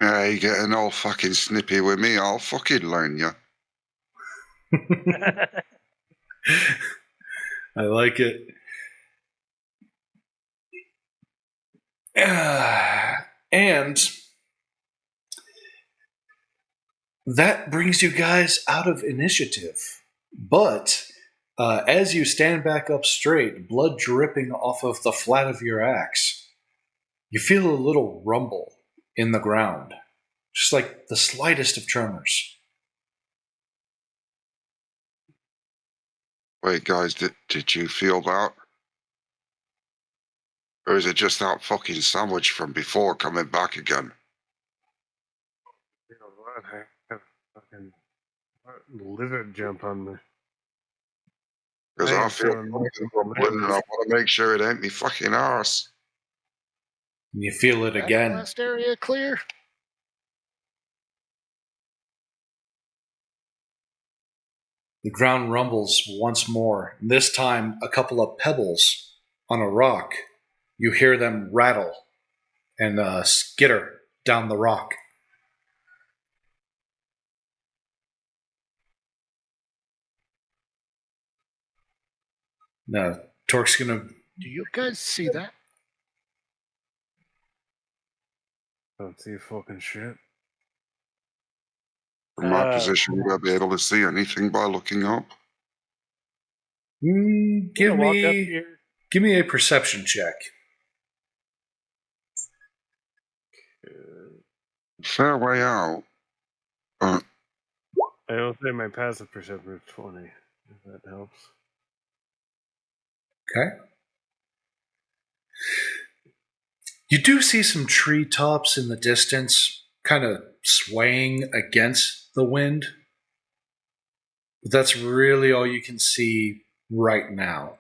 Yeah, you getting all fucking snippy with me, I'll fucking learn you. I like it. And that brings you guys out of initiative. But as you stand back up straight, blood dripping off of the flat of your axe, you feel a little rumble in the ground. Just like the slightest of tremors. Wait, guys, did you feel that? Or is it just that fucking sandwich from before coming back again? You know what? I have fucking lizard jump on me. Because I feel feeling fucking multiple rumbling and I nerves. want to make sure it ain't me fucking arse. And you feel it That again. last area clear? The ground rumbles once more. This time, a couple of pebbles on a rock. You hear them rattle and skitter down the rock. Now, Torque's gonna. Do you guys see that? Don't see fucking shit. From my position, would I be able to see anything by looking up? Give walk up me here. give me a perception check. Fair way out. I don't think my passive perception is 20. If that helps. Okay. You do see some treetops in the distance, kind of swaying against the wind. But that's really all you can see right now.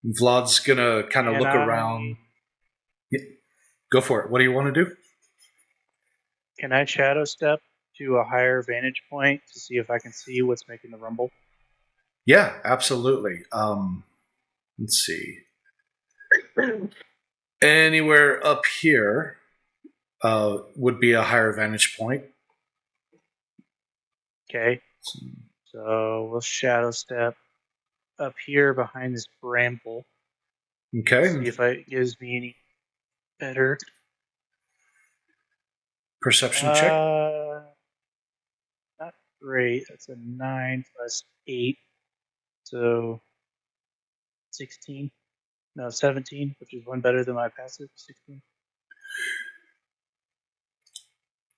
Vlad's gonna kind of look around. Yeah. Go for it. What do you want to do? Can I shadow step to a higher vantage point to see if I can see what's making the rumble? Yeah, absolutely. Let's see. Anywhere up here would be a higher vantage point. Okay. So we'll shadow step up here behind this bramble. Okay. See if it gives me any better. Perception check. Not great. That's a 9 plus 8. So 16. No, 17, which is one better than my passive. 16.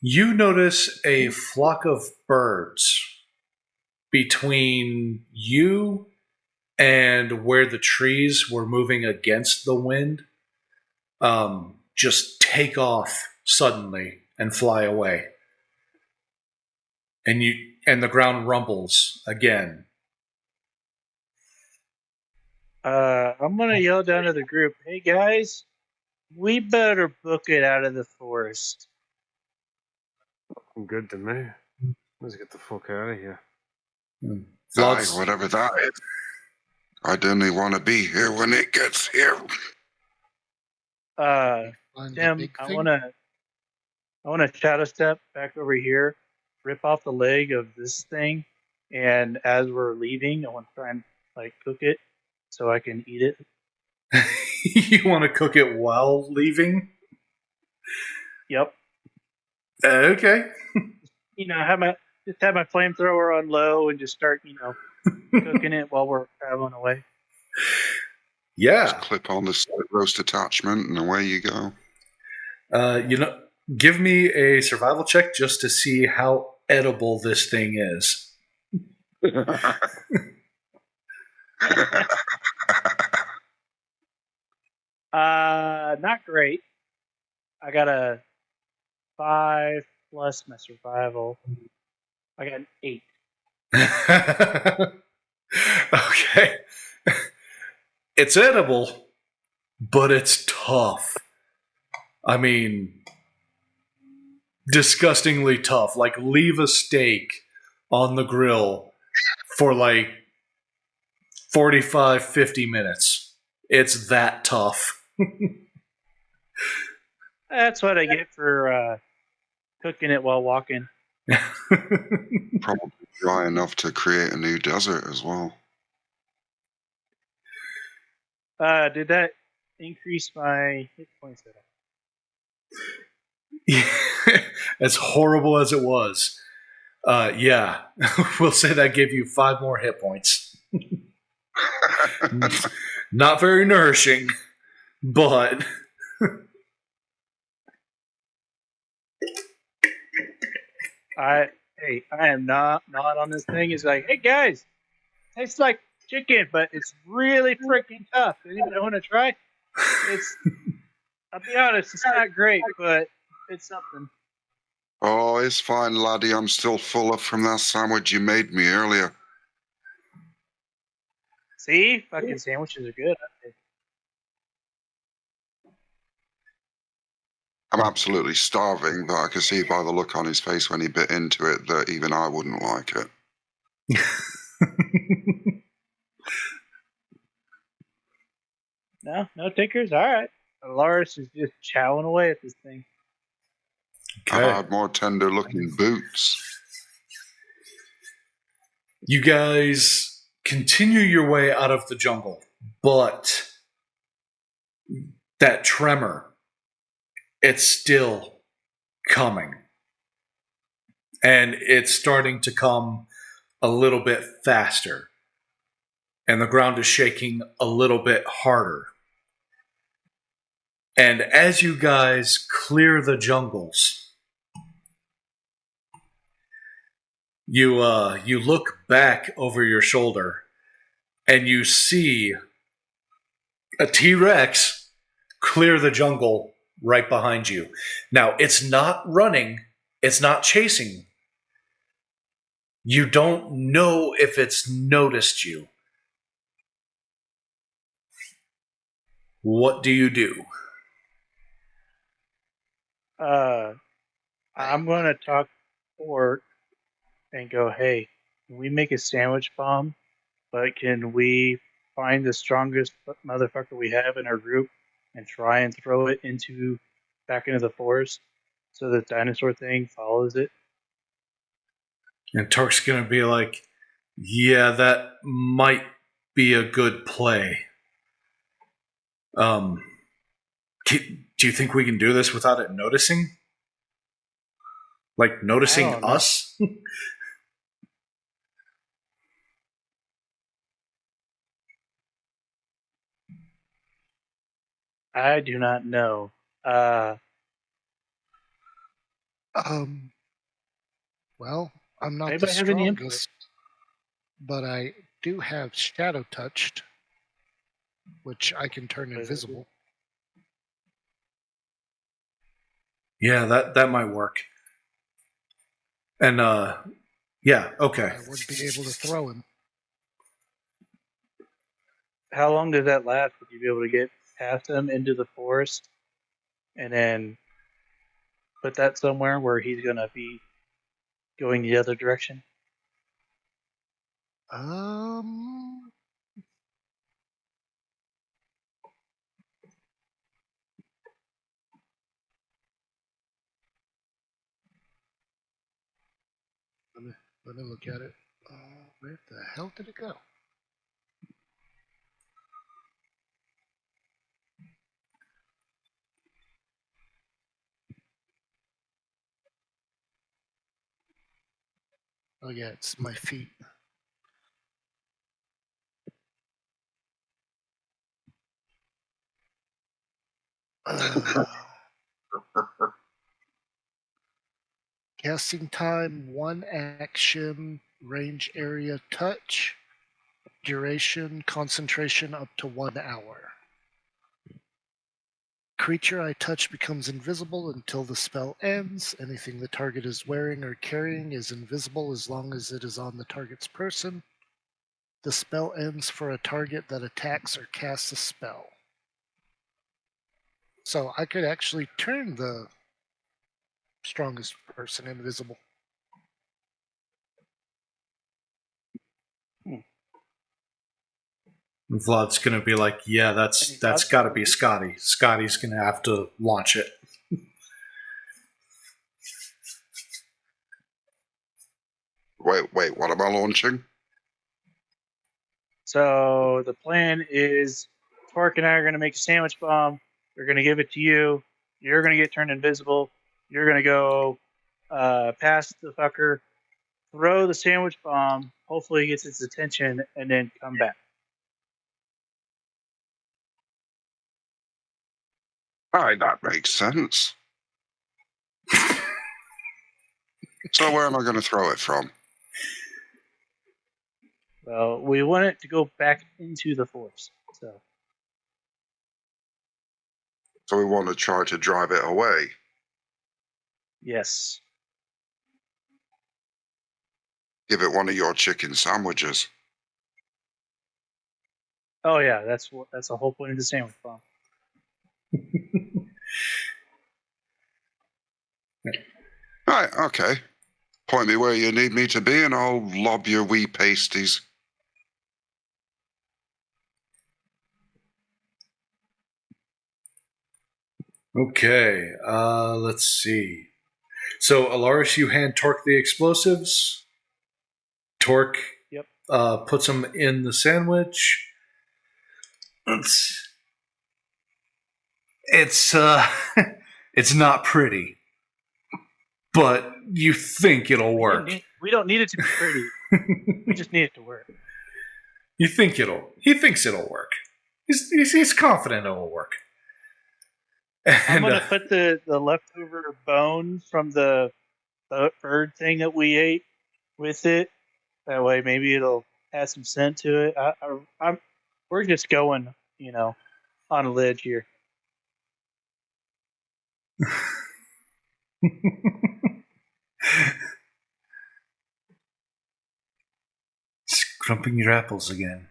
You notice a flock of birds between you and where the trees were moving against the wind. Just take off suddenly and fly away. And the ground rumbles again. I'm gonna yell down to the group, "Hey guys, we better book it out of the forest." Good to me. Let's get the fuck out of here. Aye, whatever that is. I didn't want to be here when it gets here. Find the Tim, big I thing? wanna shadow step back over here, rip off the leg of this thing, and as we're leaving, I want to try and cook it so I can eat it. You want to cook it while leaving? Yep. Okay. Have my flamethrower on low and just start, cooking it while we're traveling away. Yeah. Just clip on the split roast attachment and away you go. Give me a survival check just to see how edible this thing is. Not great. I got a 5 plus my survival. I got an 8. Okay. It's edible, but it's tough. I mean, disgustingly tough. Like, leave a steak on the grill for 45, 50 minutes. It's that tough. That's what I get for cooking it while walking. Probably dry enough to create a new desert as well. Did that increase my hit points at all? As horrible as it was, yeah, we'll say that gave you 5 more hit points. Not very nourishing, but I am not on this thing. It's like, hey guys, tastes like chicken, but it's really freaking tough. Anybody want to try? I'll be honest, it's not great, but it's something. Oh, it's fine, laddie. I'm still full up from that sandwich you made me earlier. See? Fucking sandwiches are good. I'm absolutely starving, but I could see by the look on his face when he bit into it that even I wouldn't like it. No takers? Alright. Lars is just chowing away at this thing. Okay. I had more tender looking boots. You guys continue your way out of the jungle, but that tremor, it's still coming. And it's starting to come a little bit faster. And the ground is shaking a little bit harder. And as you guys clear the jungles, you look back over your shoulder and you see a T-Rex clear the jungle right behind you. Now, it's not running, it's not chasing. You don't know if it's noticed you. What do you do? I'm gonna talk to Orc and go, hey, can we make a sandwich bomb? But can we find the strongest motherfucker we have in our group and try and throw it back into the forest so the dinosaur thing follows it? And Tark's gonna be like, yeah, that might be a good play. Do you think we can do this without it noticing? Like noticing I don't know. us? I do not know. Well, I'm not the Anybody have any input? strongest, but I do have shadow touched, which I can turn invisible. Yeah, that might work. And yeah, okay. I would be able to throw him. How long does that last? Would you be able to get past them into the forest and then put that somewhere where he's gonna be going the other direction? Let me look at it. Where the hell did it go? Oh yeah, it's my feet. Casting time, 1 action, range area touch, duration, concentration up to 1 hour. Creature I touch becomes invisible until the spell ends. Anything the target is wearing or carrying is invisible as long as it is on the target's person. The spell ends for a target that attacks or casts a spell. So I could actually turn the strongest person invisible. Vlad's gonna be like, yeah, that's gotta be Scotty. Scotty's gonna have to launch it. Wait, what am I launching? So the plan is Torque and I are going to make a sandwich bomb. We're going to give it to you. You're going to get turned invisible. You're going to go past the fucker, throw the sandwich bomb, hopefully it gets its attention, and then come back. Alright, that makes sense. So where am I going to throw it from? Well, we want it to go back into the force. So we want to try to drive it away. Yes. Give it one of your chicken sandwiches. Oh yeah, that's the whole point of the sandwich bomb. Right, okay. Point me where you need me to be and I'll lob your wee pasties. Okay, let's see. So, Alaris, you hand Torque the explosives. Torque Yep. Puts them in the sandwich. It's it's not pretty, but you think it'll work. We don't need it to be pretty. We just need it to work. He thinks it'll work. He's confident it'll work. I'm gonna put the leftover bone from the bird thing that we ate with it. That way, maybe it'll add some scent to it. We're just going, on a ledge here. Scrumping your apples again.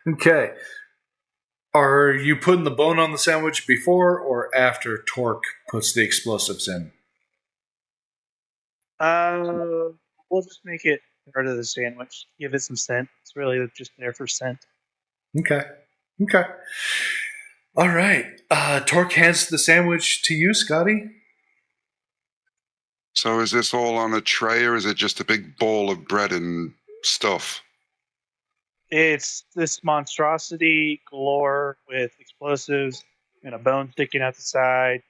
Okay. Are you putting the bone on the sandwich before or after Torque puts the explosives in? We'll just make it part of the sandwich. Give it some scent. It's really just there for scent. Okay. All right. Torque hands the sandwich to you, Scotty. So is this all on a tray or is it just a big ball of bread and stuff? It's this monstrosity galore with explosives and a bone sticking out the side,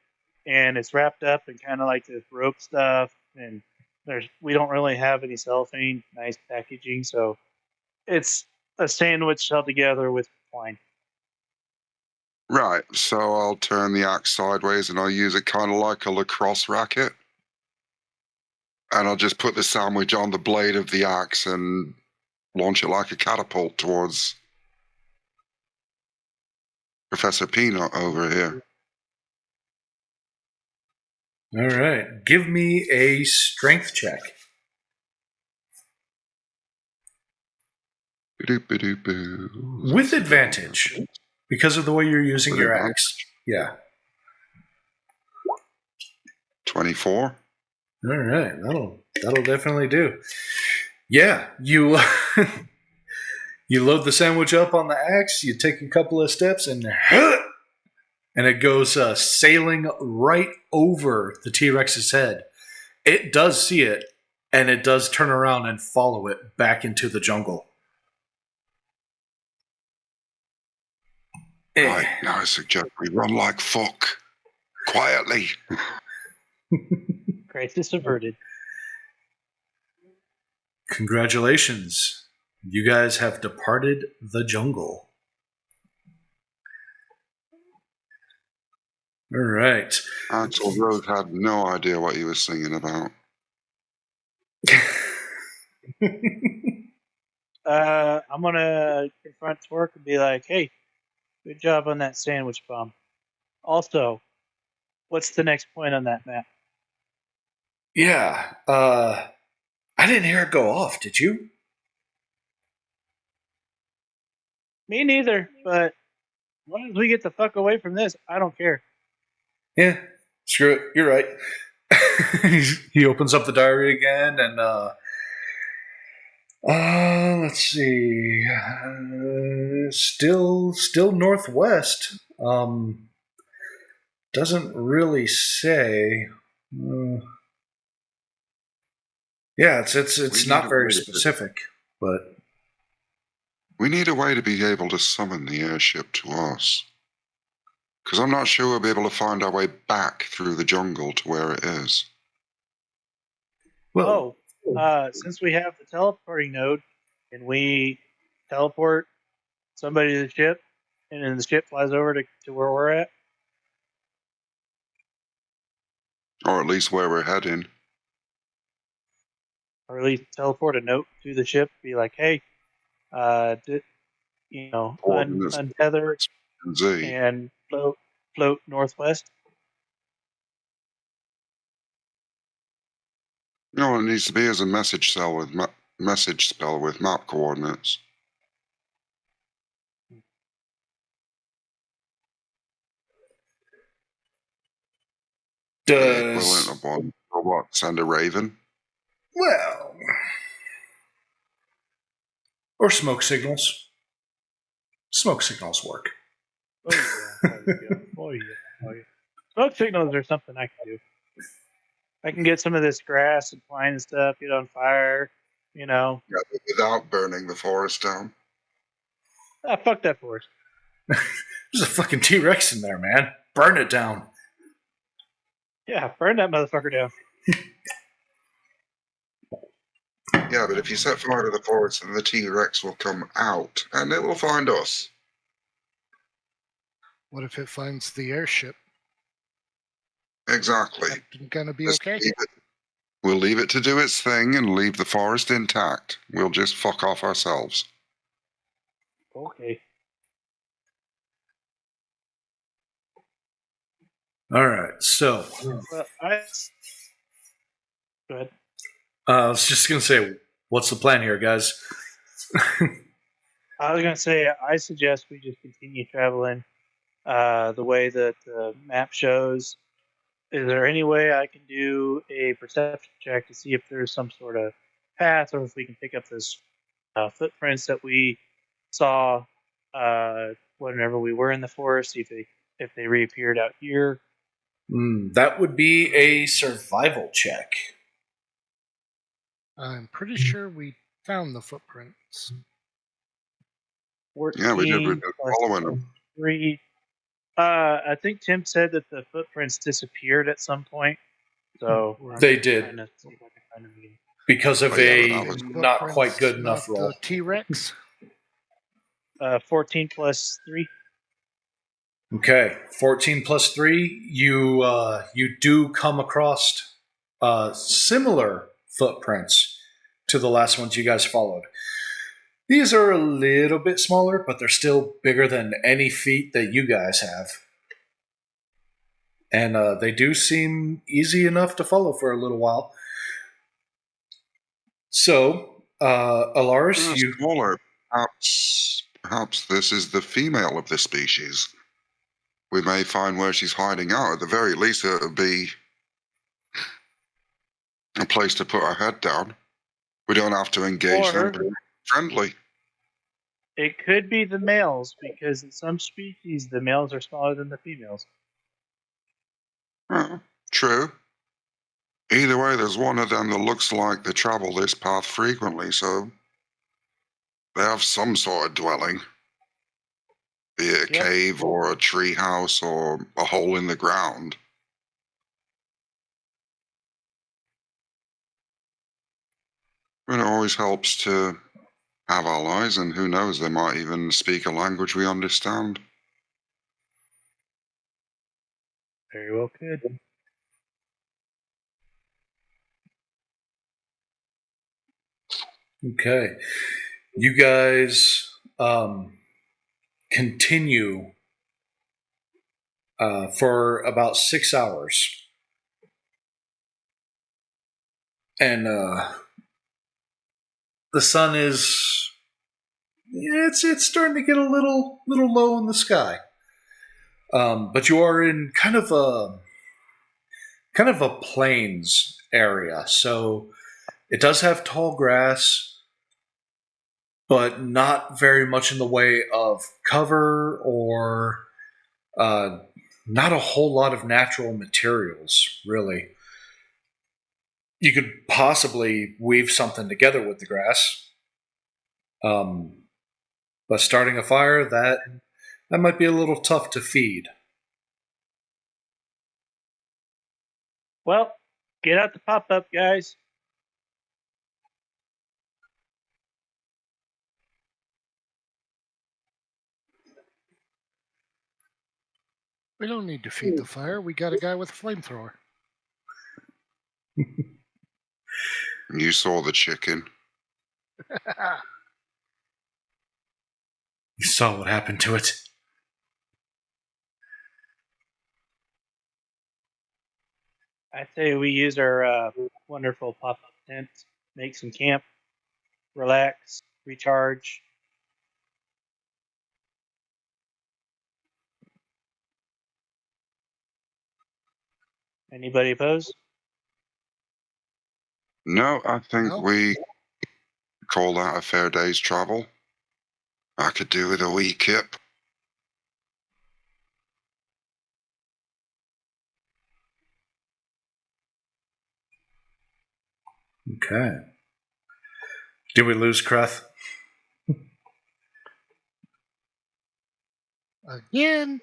and it's wrapped up in kind of like this rope stuff. And we don't really have any cellophane, nice packaging, so it's a sandwich held together with twine. Right, so I'll turn the axe sideways and I'll use it kind of like a lacrosse racket. And I'll just put the sandwich on the blade of the axe and launch it like a catapult towards Professor Peanut over here. All right. Give me a strength check. With advantage. Because of the way you're using your axe. Yeah. 24. All right. That'll definitely do. Yeah, you you load the sandwich up on the axe, you take a couple of steps and it goes sailing right over the T-Rex's head. It does see it, and it does turn around and follow it back into the jungle. Right, now I suggest we run like fuck. Quietly. Crisis averted. Congratulations. You guys have departed the jungle. All right. Axel Rose had no idea what he was singing about. I'm gonna confront Torque and be like, "Hey, good job on that sandwich bomb. Also, what's the next point on that map?" Yeah. I didn't hear it go off, did you? Me neither, but as long as we get the fuck away from this, I don't care. Yeah. Screw it. You're right. He opens up the diary again and let's see. Still northwest. Doesn't really say. Yeah, it's not very specific, but we need a way to be able to summon the airship to us. Because I'm not sure we'll be able to find our way back through the jungle to where it is. well, Since we have the teleporting node, can we teleport somebody to the ship, and then the ship flies over to where we're at? Or at least where we're heading. or at least teleport a note to the ship, be like, "Hey, Coordinates untether and Z. and float northwest." No, it needs to be as a message spell with map coordinates. The equivalent of one robot send a raven. Well, or smoke signals. Smoke signals work. Oh yeah. Smoke signals are something I can do. I can get some of this grass and twine and stuff, get on fire, Yeah, but without burning the forest down. Fuck that forest. There's a fucking T-Rex in there, man. Burn it down. Yeah, burn that motherfucker down. Yeah, but if you set fire to the forest, then the T-Rex will come out, and it will find us. What if it finds the airship? Exactly. That's gonna be Just okay. We'll leave it to do its thing and leave the forest intact. We'll just fuck off ourselves. Okay. All right, so Well, go ahead. I was just gonna say, what's the plan here, guys? I was gonna say I suggest we just continue traveling the way that the map shows. Is there any way I can do a perception check to see if there's some sort of path, or if we can pick up this footprints that we saw whenever we were in the forest? See if they reappeared out here. That would be a survival check. I'm pretty sure we found the footprints. 14 Yeah, we did. We've been plus following them. 3. I think Tim said that the footprints disappeared at some point. So They did. trying to see if I can find them again. Because of Oh, yeah, a that was- not quite good enough Footprints, not roll. the T-Rex. 14 plus 3. Okay, 14 plus 3. You do come across similar footprints to the last ones you guys followed. These are a little bit smaller, but they're still bigger than any feet that you guys have. And they do seem easy enough to follow for a little while. So, Alaris, you... Smaller. Perhaps this is the female of the species. We may find where she's hiding out. At the very least, it would be a place to put our head down. We don't have to engage them. But friendly. It could be the males, because in some species the males are smaller than the females. True. Either way, there's one of them that looks like they travel this path frequently, so they have some sort of dwelling. Be it a cave or a tree house or a hole in the ground. But it always helps to have allies, and who knows, they might even speak a language we understand. Very well could. Okay. You guys continue for about 6 hours. And the sun is... It's starting to get a little low in the sky. But you are in kind of a plains area. So it does have tall grass, but not very much in the way of cover or not a whole lot of natural materials, really. You could possibly weave something together with the grass. But starting a fire, that might be a little tough to feed. Well, get out the pop-up, guys. We don't need to feed the fire. We got a guy with a flamethrower. You saw the chicken. You saw what happened to it. I say we use our wonderful pop-up tent, make some camp, relax, recharge. Anybody opposed? No, I think No? we call that a fair day's travel. I could do with a wee kip. Okay. Did we lose Kreth? Again?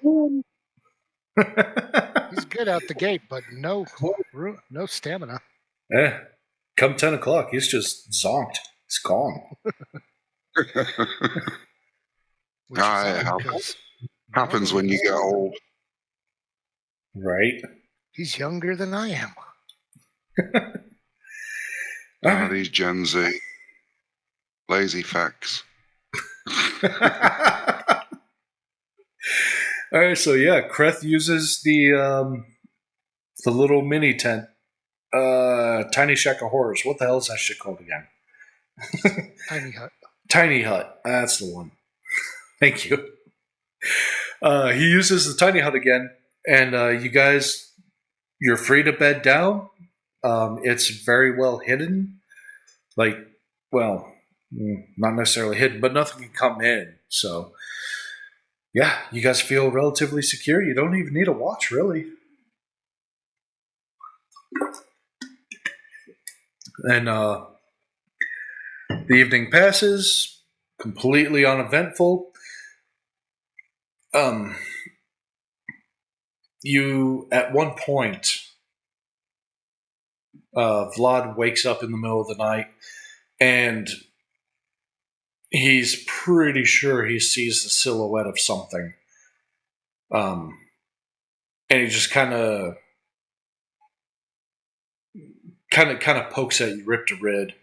He's good out the gate, but no stamina. Come 10 o'clock, he's just zonked. He's gone. Which is it odd, happens. 'cause Happens when you get old. Right? he's younger than I am. These Gen Z. Lazy facts. All right, so yeah, Kreth uses the little mini tent, tiny shack of horrors. What the hell is that shit called again? Tiny hut. Tiny hut. That's the one. Thank you. He uses the tiny hut again, and you guys, you're free to bed down. It's very well hidden. Like, well, not necessarily hidden, but nothing can come in. So, yeah, you guys feel relatively secure. You don't even need a watch, really. And the evening passes, completely uneventful. You, at one point, Vlad wakes up in the middle of the night, and he's pretty sure he sees the silhouette of something. And he just kind of pokes at you, Rip to Rid,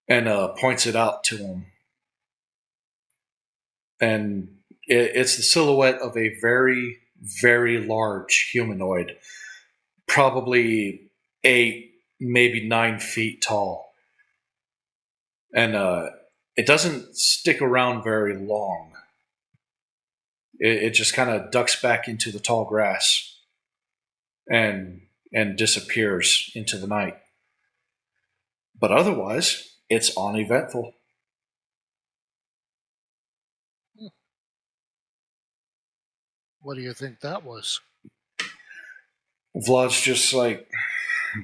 and points it out to him. And it's the silhouette of a very, very large humanoid, probably 8, maybe 9 feet tall. And it doesn't stick around very long. It just kind of ducks back into the tall grass and disappears into the night. But otherwise, it's uneventful. What do you think that was? Vlad's just like,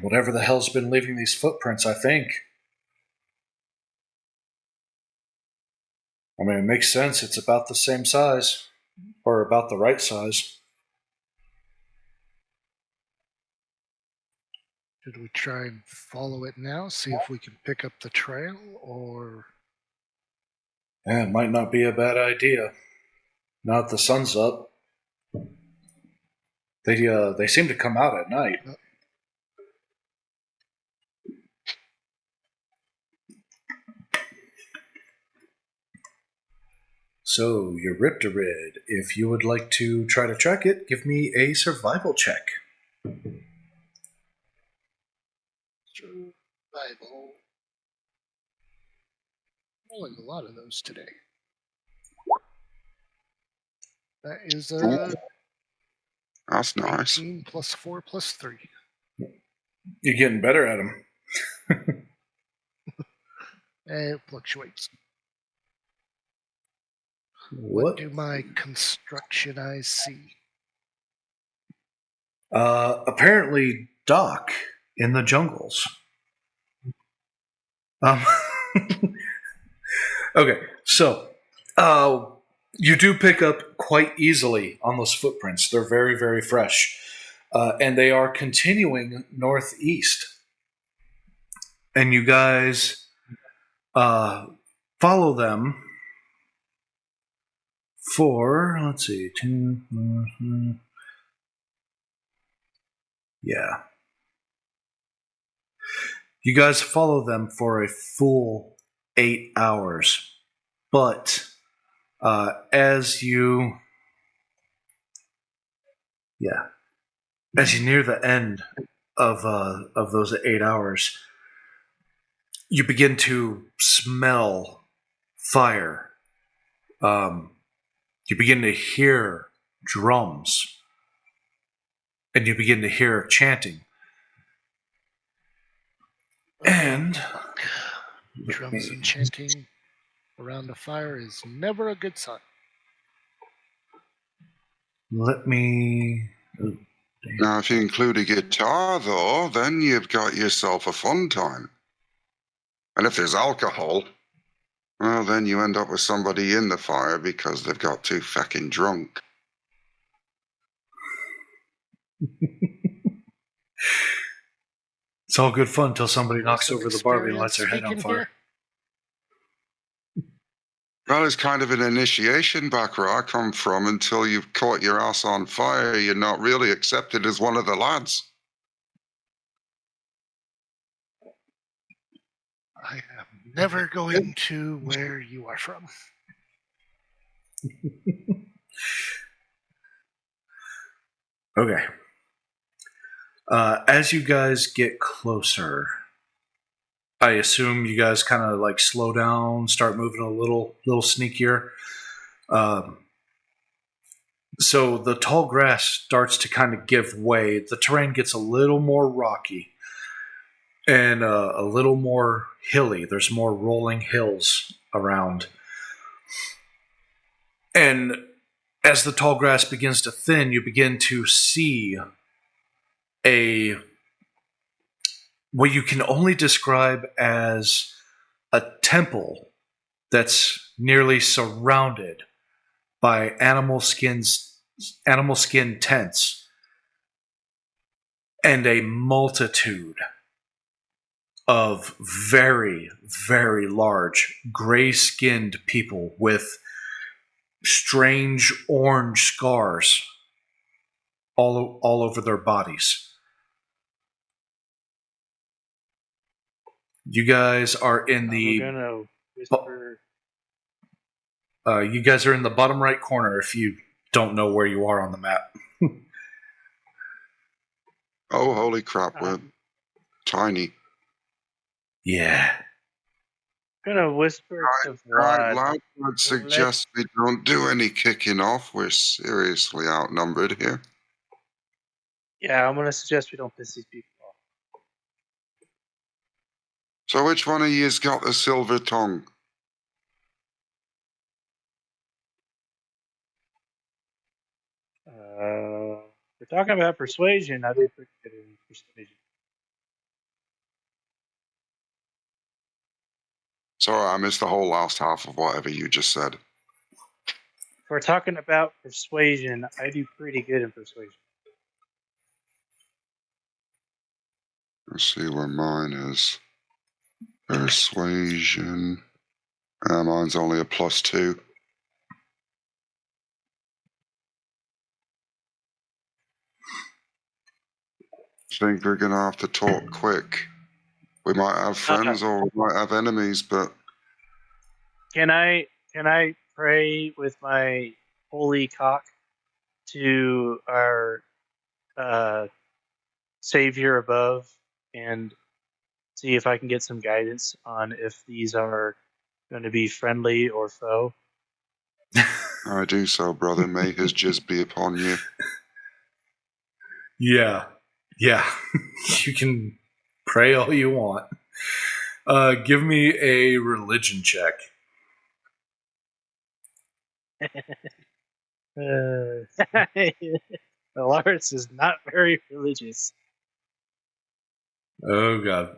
whatever the hell's been leaving these footprints, I think. I mean, it makes sense. It's about the same size, or about the right size. Should we try and follow it now, see if we can pick up the trail, or... Yeah, it might not be a bad idea. Now that the sun's up. They seem to come out at night. So, you're Rip to Rid. If you would like to try to track it, give me a survival check. Survival. Rolling a lot of those today. That is Ooh, that's nice. 18 plus 4 plus 3. You're getting better at them. It fluctuates. What? Do my construction eyes see? Apparently, Doc in the jungles. Okay, so you do pick up quite easily on those footprints. They're very, very fresh. And they are continuing northeast. And you guys follow them for, let's see, 2, yeah. You guys follow them for a full 8 hours, but as you near the end of those 8 hours, you begin to smell fire. You begin to hear drums, and you begin to hear chanting. And drums and chanting around a fire is never a good sign. let me. Now, if you include a guitar, though, then you've got yourself a fun time. And if there's alcohol, well, then you end up with somebody in the fire because they've got too fucking drunk. It's all good fun until somebody knocks over the Barbie and lights their head on Speaking fire. here. Well, it's kind of an initiation back where I come from. Until you've caught your ass on fire, you're not really accepted as one of the lads. I am never going to where you are from. Okay. As you guys get closer, I assume you guys kind of like slow down, start moving a little sneakier. So the tall grass starts to kind of give way. The terrain gets a little more rocky and a little more hilly. There's more rolling hills around. And as the tall grass begins to thin, you begin to see what you can only describe as a temple that's nearly surrounded by animal skin tents and a multitude of very, very large gray-skinned people with strange orange scars all over their bodies. You guys are in the. I'm gonna whisper. You guys are in the bottom right corner if you don't know where you are on the map. Oh, holy crap, we're tiny. Yeah. I'm gonna whisper to Right, Vlad. lad, I'd suggest we don't do any kicking off. We're seriously outnumbered here. Yeah, I'm gonna suggest we don't piss these people off. So which one of you's got the silver tongue? We're talking about persuasion. I'd be pretty good in persuasion. Sorry, I missed the whole last half of whatever you just said. If we're talking about persuasion, I do pretty good in persuasion. Let's see where mine is. Persuasion. Mine's only a +2. Think we're gonna have to talk quick. We might have friends or we might have enemies, but Can I pray with my holy cock to our savior above and see if I can get some guidance on if these are going to be friendly or foe? I do so, brother. May his jizz be upon you. Yeah. You can pray all you want. Give me a religion check. Lawrence is not very religious. Oh, God.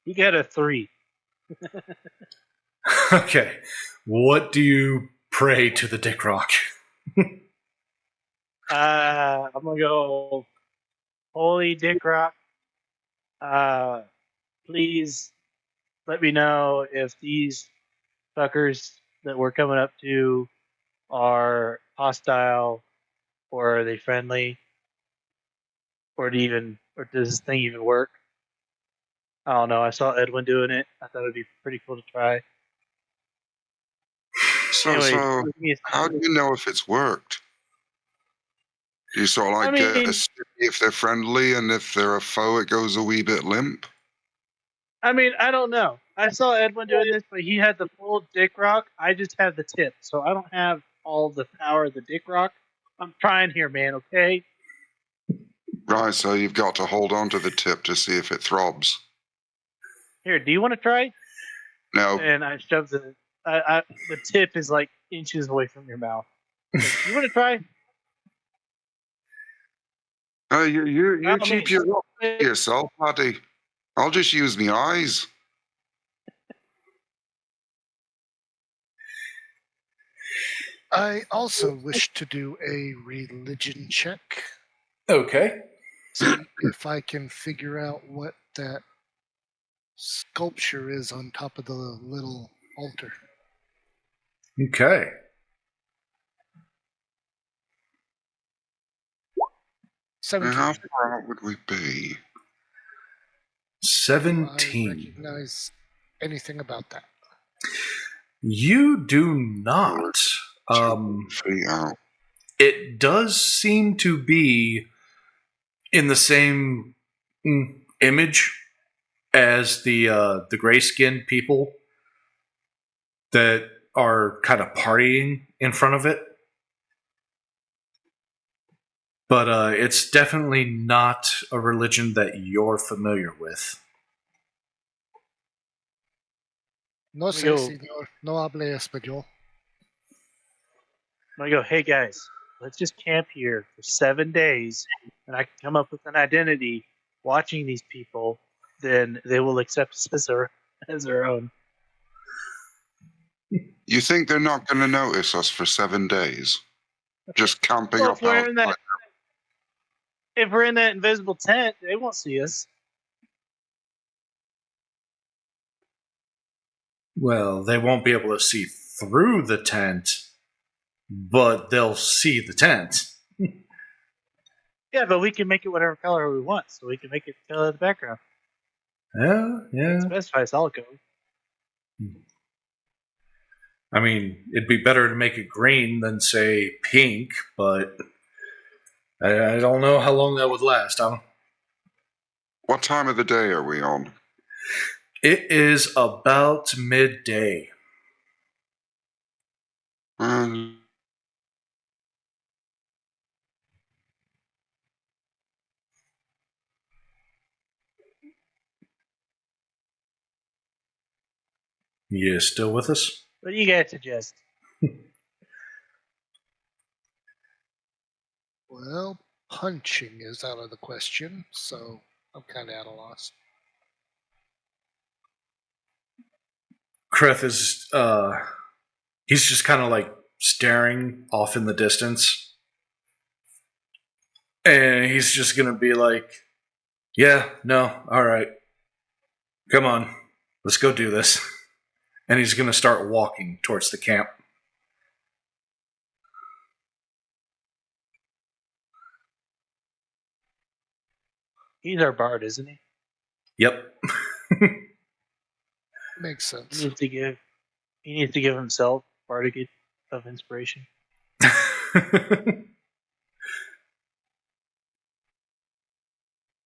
You got a 3. Okay. What do you pray to the Dick Rock? I'm gonna go, holy Dick Rock. Please let me know if these fuckers that we're coming up to are hostile or are they friendly. or does this thing even work? I don't know. I saw Edwin doing it. I thought it'd be pretty cool to try. So how do you know if it's worked? Do you sort of like get a snippy if they're friendly, and if they're a foe, it goes a wee bit limp? I mean, I don't know. I saw Edwin doing this, but he had the full dick rock. I just have the tip, so I don't have all the power of the dick rock. I'm trying here, man, okay? Right, so you've got to hold on to the tip to see if it throbs. Here, do you want to try? No. And I shoved the tip is like inches away from your mouth. You want to try? You keep yourself, Paddy. I'll just use my eyes. I also wish to do a religion check. Okay. See if I can figure out what that sculpture is on top of the little altar. Okay. How far out would we be? 17. Do I recognize anything about that? You do not. 2 feet out. It does seem to be in the same image as the gray-skinned people that are kind of partying in front of it. But it's definitely not a religion that you're familiar with. No sé, señor. No hable español. I go, hey guys, let's just camp here for 7 days, and I can come up with an identity watching these people. Then they will accept us as their own. You think they're not going to notice us for 7 days? Just camping up outside? If we're in that invisible tent, they won't see us. Well, they won't be able to see through the tent, but they'll see the tent. Yeah, but we can make it whatever color we want, so we can make it the color of the background. Yeah. It specifies all color. I mean, it'd be better to make it green than, say, pink, but I don't know how long that would last. What time of the day are we on? It is about midday. You still with us? What do you guys suggest? Well, punching is out of the question, so I'm kind of at a loss. Kreth is, he's just kind of like staring off in the distance. And he's just going to be like, yeah, no, all right. Come on, let's go do this. And he's going to start walking towards the camp. He's our bard, isn't he? Yep. Makes sense. He needs to give himself bardic of inspiration.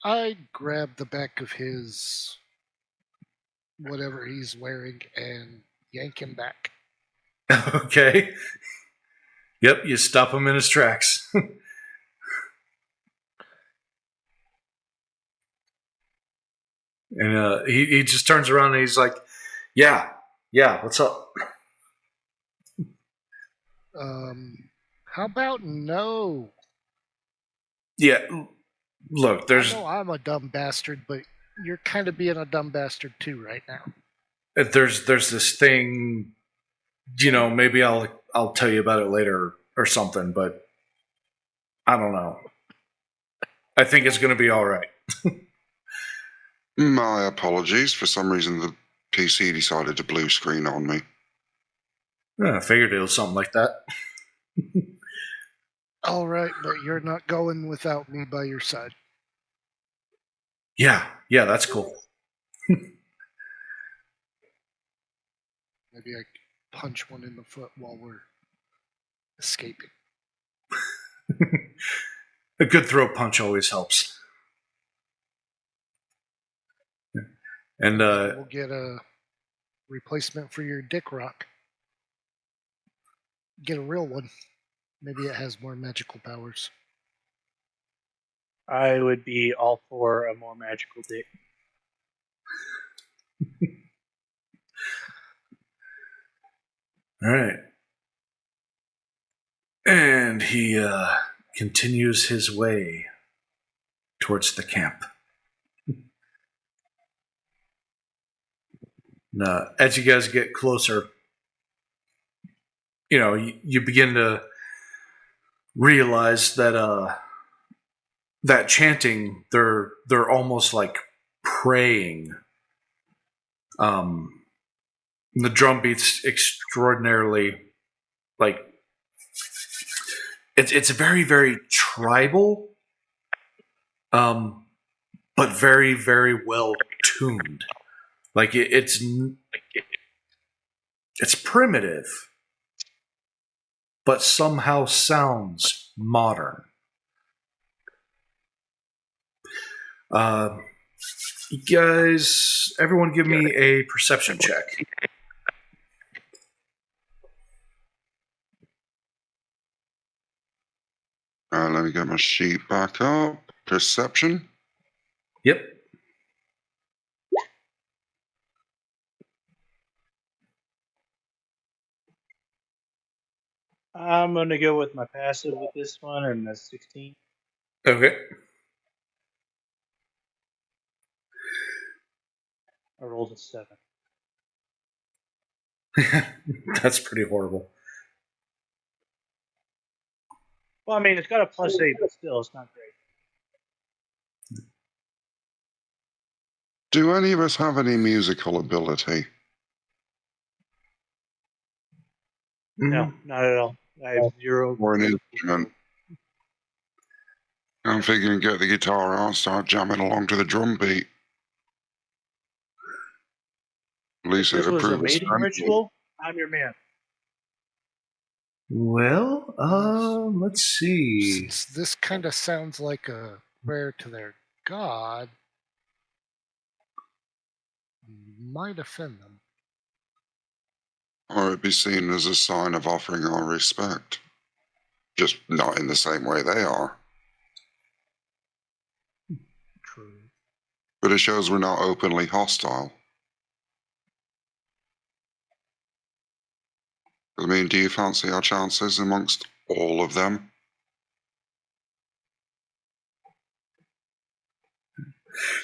I grab the back of his whatever he's wearing and yank him back. Okay. Yep, you stop him in his tracks. And he just turns around and he's like, yeah, what's up? How about no? Yeah, look, I know I'm a dumb bastard, but you're kind of being a dumb bastard too right now. There's this thing, maybe I'll tell you about it later or something, but I don't know. I think it's going to be all right. My apologies. For some reason, the PC decided to blue screen on me. I figured it was something like that. All right, but you're not going without me by your side. Yeah, that's cool. Maybe I punch one in the foot while we're escaping. A good throat punch always helps. And Maybe we'll get a replacement for your dick rock. Get a real one. Maybe it has more magical powers. I would be all for a more magical dick. all right. And he continues his way towards the camp. Now, as you guys get closer, you begin to realize that that chanting, they're almost like praying. The drum beats extraordinarily, like it's very, very tribal, but very, very well tuned. Like it's primitive, but somehow sounds modern. You guys, everyone give me a perception check. Let me get my sheet back up. Perception. Yep. I'm going to go with my passive with this one, and that's 16. Okay. I rolled a 7. That's pretty horrible. Well, I mean, it's got a +8, but still, it's not great. Do any of us have any musical ability? No, not at all. I have 0. Or an instrument? I'm figuring get the guitar out and start jamming along to the drum beat. At least If this it was a approves. mating ritual, I'm your man. Well, let's see. Since this kind of sounds like a prayer to their god, might offend them. Or it'd be seen as a sign of offering our respect. Just not in the same way they are. True. But it shows we're not openly hostile. I mean, do you fancy our chances amongst all of them?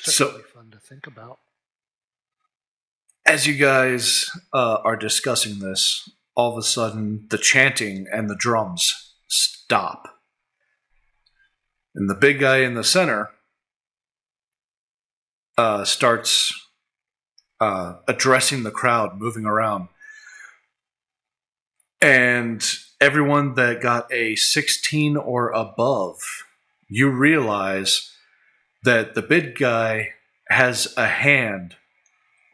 Certainly fun to think about. As you guys are discussing this, all of a sudden the chanting and the drums stop. And the big guy in the center starts addressing the crowd, moving around. And everyone that got a 16 or above, you realize that the big guy has a hand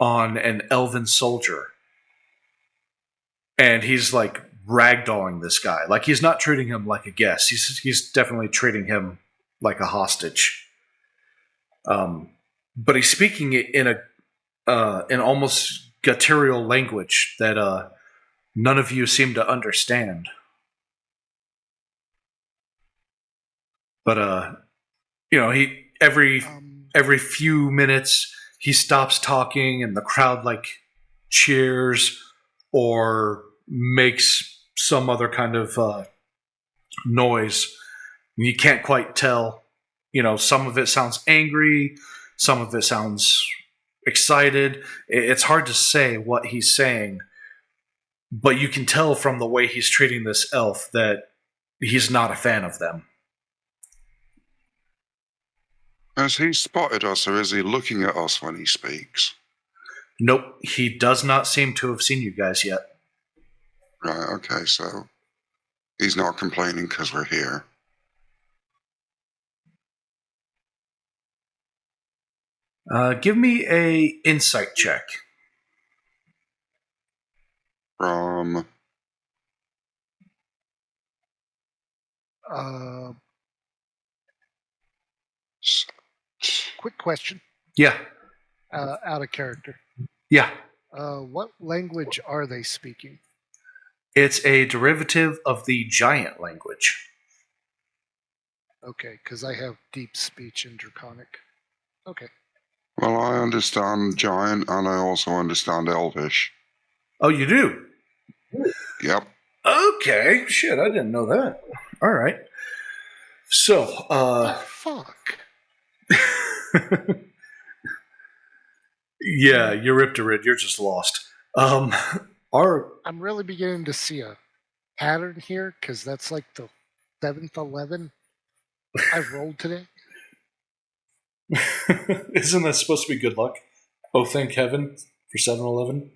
on an elven soldier. And he's like ragdolling this guy. Like he's not treating him like a guest. He's definitely treating him like a hostage. But he's speaking it in an almost guttural language that none of you seem to understand. But he every few minutes he stops talking and the crowd like cheers or makes some other kind of noise. You can't quite tell. Some of it sounds angry, some of it sounds excited. It's hard to say what he's saying, but you can tell from the way he's treating this elf that he's not a fan of them. Has he spotted us, or is he looking at us when he speaks? Nope, he does not seem to have seen you guys yet. Right, okay, so he's not complaining because we're here. Give me a insight check. From Quick question, Yeah. out of character. Yeah. What language are they speaking? It's a derivative of the giant language. Okay, because I have deep speech in Draconic. Okay. Well, I understand Giant, and I also understand Elvish. Oh, you do? Yep. Okay. Shit, I didn't know that. All right. So, Fuck. yeah, you're Riptorid. You're just lost. Our I'm really beginning to see a pattern here, because that's like the 7th 11 I've rolled today. Isn't that supposed to be good luck? Oh, thank heaven for 7-Eleven.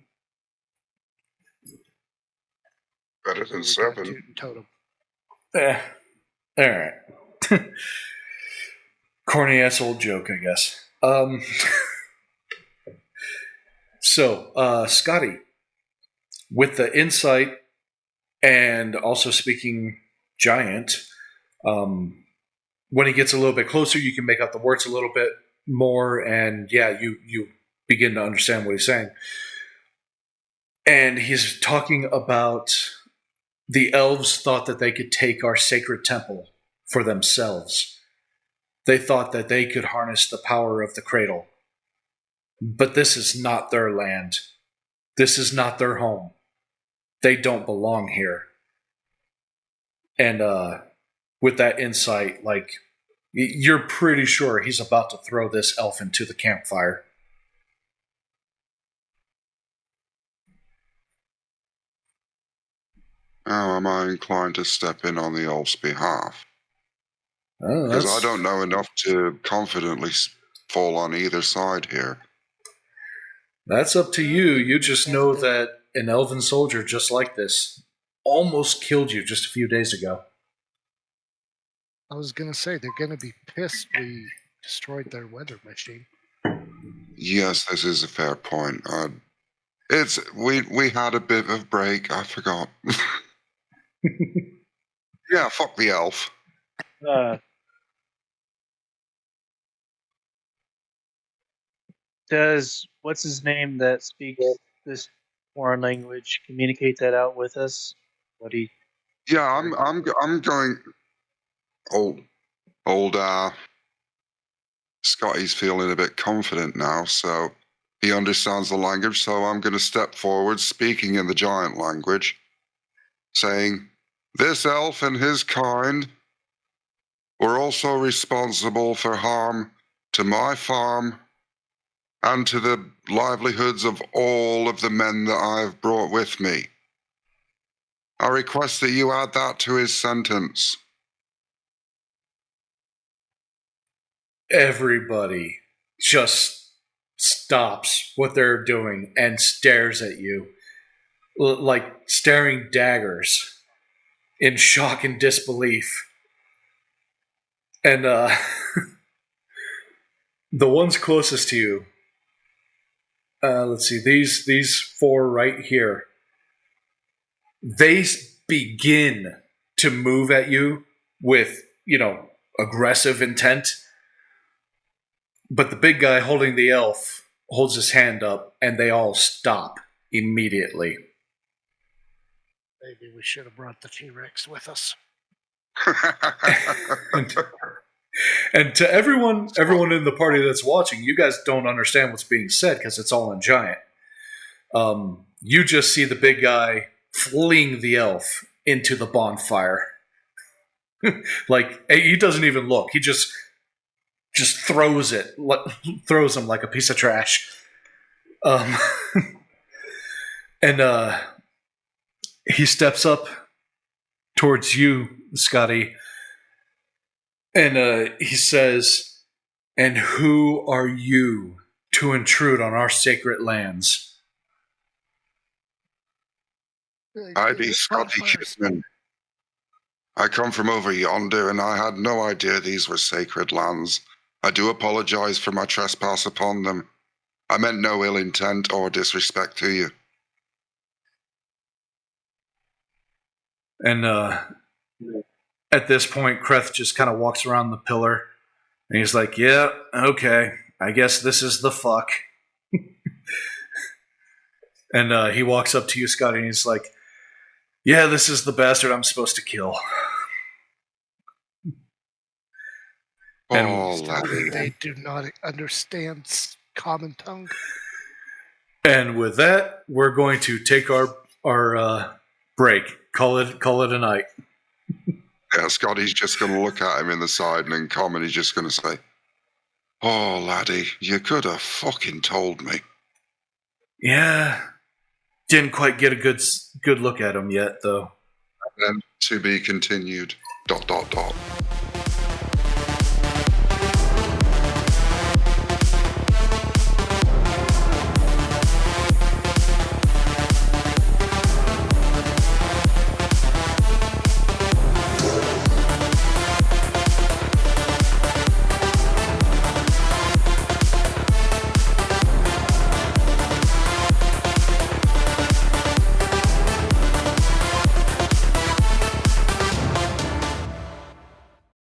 Better Here than we go, 7. Tootin' Totem. All right. Corny ass old joke, I guess. So, Scotty, with the insight and also speaking giant, when he gets a little bit closer, you can make out the words a little bit more, and yeah, you begin to understand what he's saying. And he's talking about the elves thought that they could take our sacred temple for themselves. They thought that they could harness the power of the cradle. But this is not their land. This is not their home. They don't belong here. And with that insight, like, you're pretty sure he's about to throw this elf into the campfire. How am I inclined to step in on the elf's behalf? Oh, Because I don't know enough to confidently fall on either side here. That's up to you. You just know that an elven soldier just like this almost killed you just a few days ago. I was going to say, they're going to be pissed we destroyed their weather machine. Yes, this is a fair point. We had a bit of break. I forgot. Yeah, fuck the elf. Does what's his name that speaks this foreign language communicate that out with us? What he? Yeah, I'm going. Old Scotty's feeling a bit confident now, so he understands the language. So I'm going to step forward, speaking in the giant language, saying, "This elf and his kind were also responsible for harm to my farm and to the livelihoods of all of the men that I have brought with me. I request that you add that to his sentence." Everybody just stops what they're doing and stares at you like staring daggers in shock and disbelief. And the ones closest to you, let's see, these four right here, they begin to move at you with, aggressive intent. But the big guy holding the elf holds his hand up, and they all stop immediately. Maybe we should have brought the T-Rex with us. And to everyone in the party that's watching, you guys don't understand what's being said because it's all in giant. You just see the big guy fling the elf into the bonfire. Like, he doesn't even look. He just throws him like a piece of trash. And he steps up towards you, Scotty, and he says, "And who are you to intrude on our sacred lands?" I be Scotty Kidman. I come from over yonder, and I had no idea these were sacred lands. I do apologize for my trespass upon them. I meant no ill intent or disrespect to you. And at this point, Kreth just kind of walks around the pillar, and he's like, "Yeah, okay, I guess this is the fuck." And he walks up to you, Scotty, and he's like, "Yeah, this is the bastard I'm supposed to kill." And- Oh, laddie. They do not understand common tongue. And with that, we're going to take our break. Call it a night. Yeah, Scotty's just going to look at him in the side, and in common, he's just going to say, "Oh, laddie, you could have fucking told me." Yeah, didn't quite get a good look at him yet, though. And to be continued. ...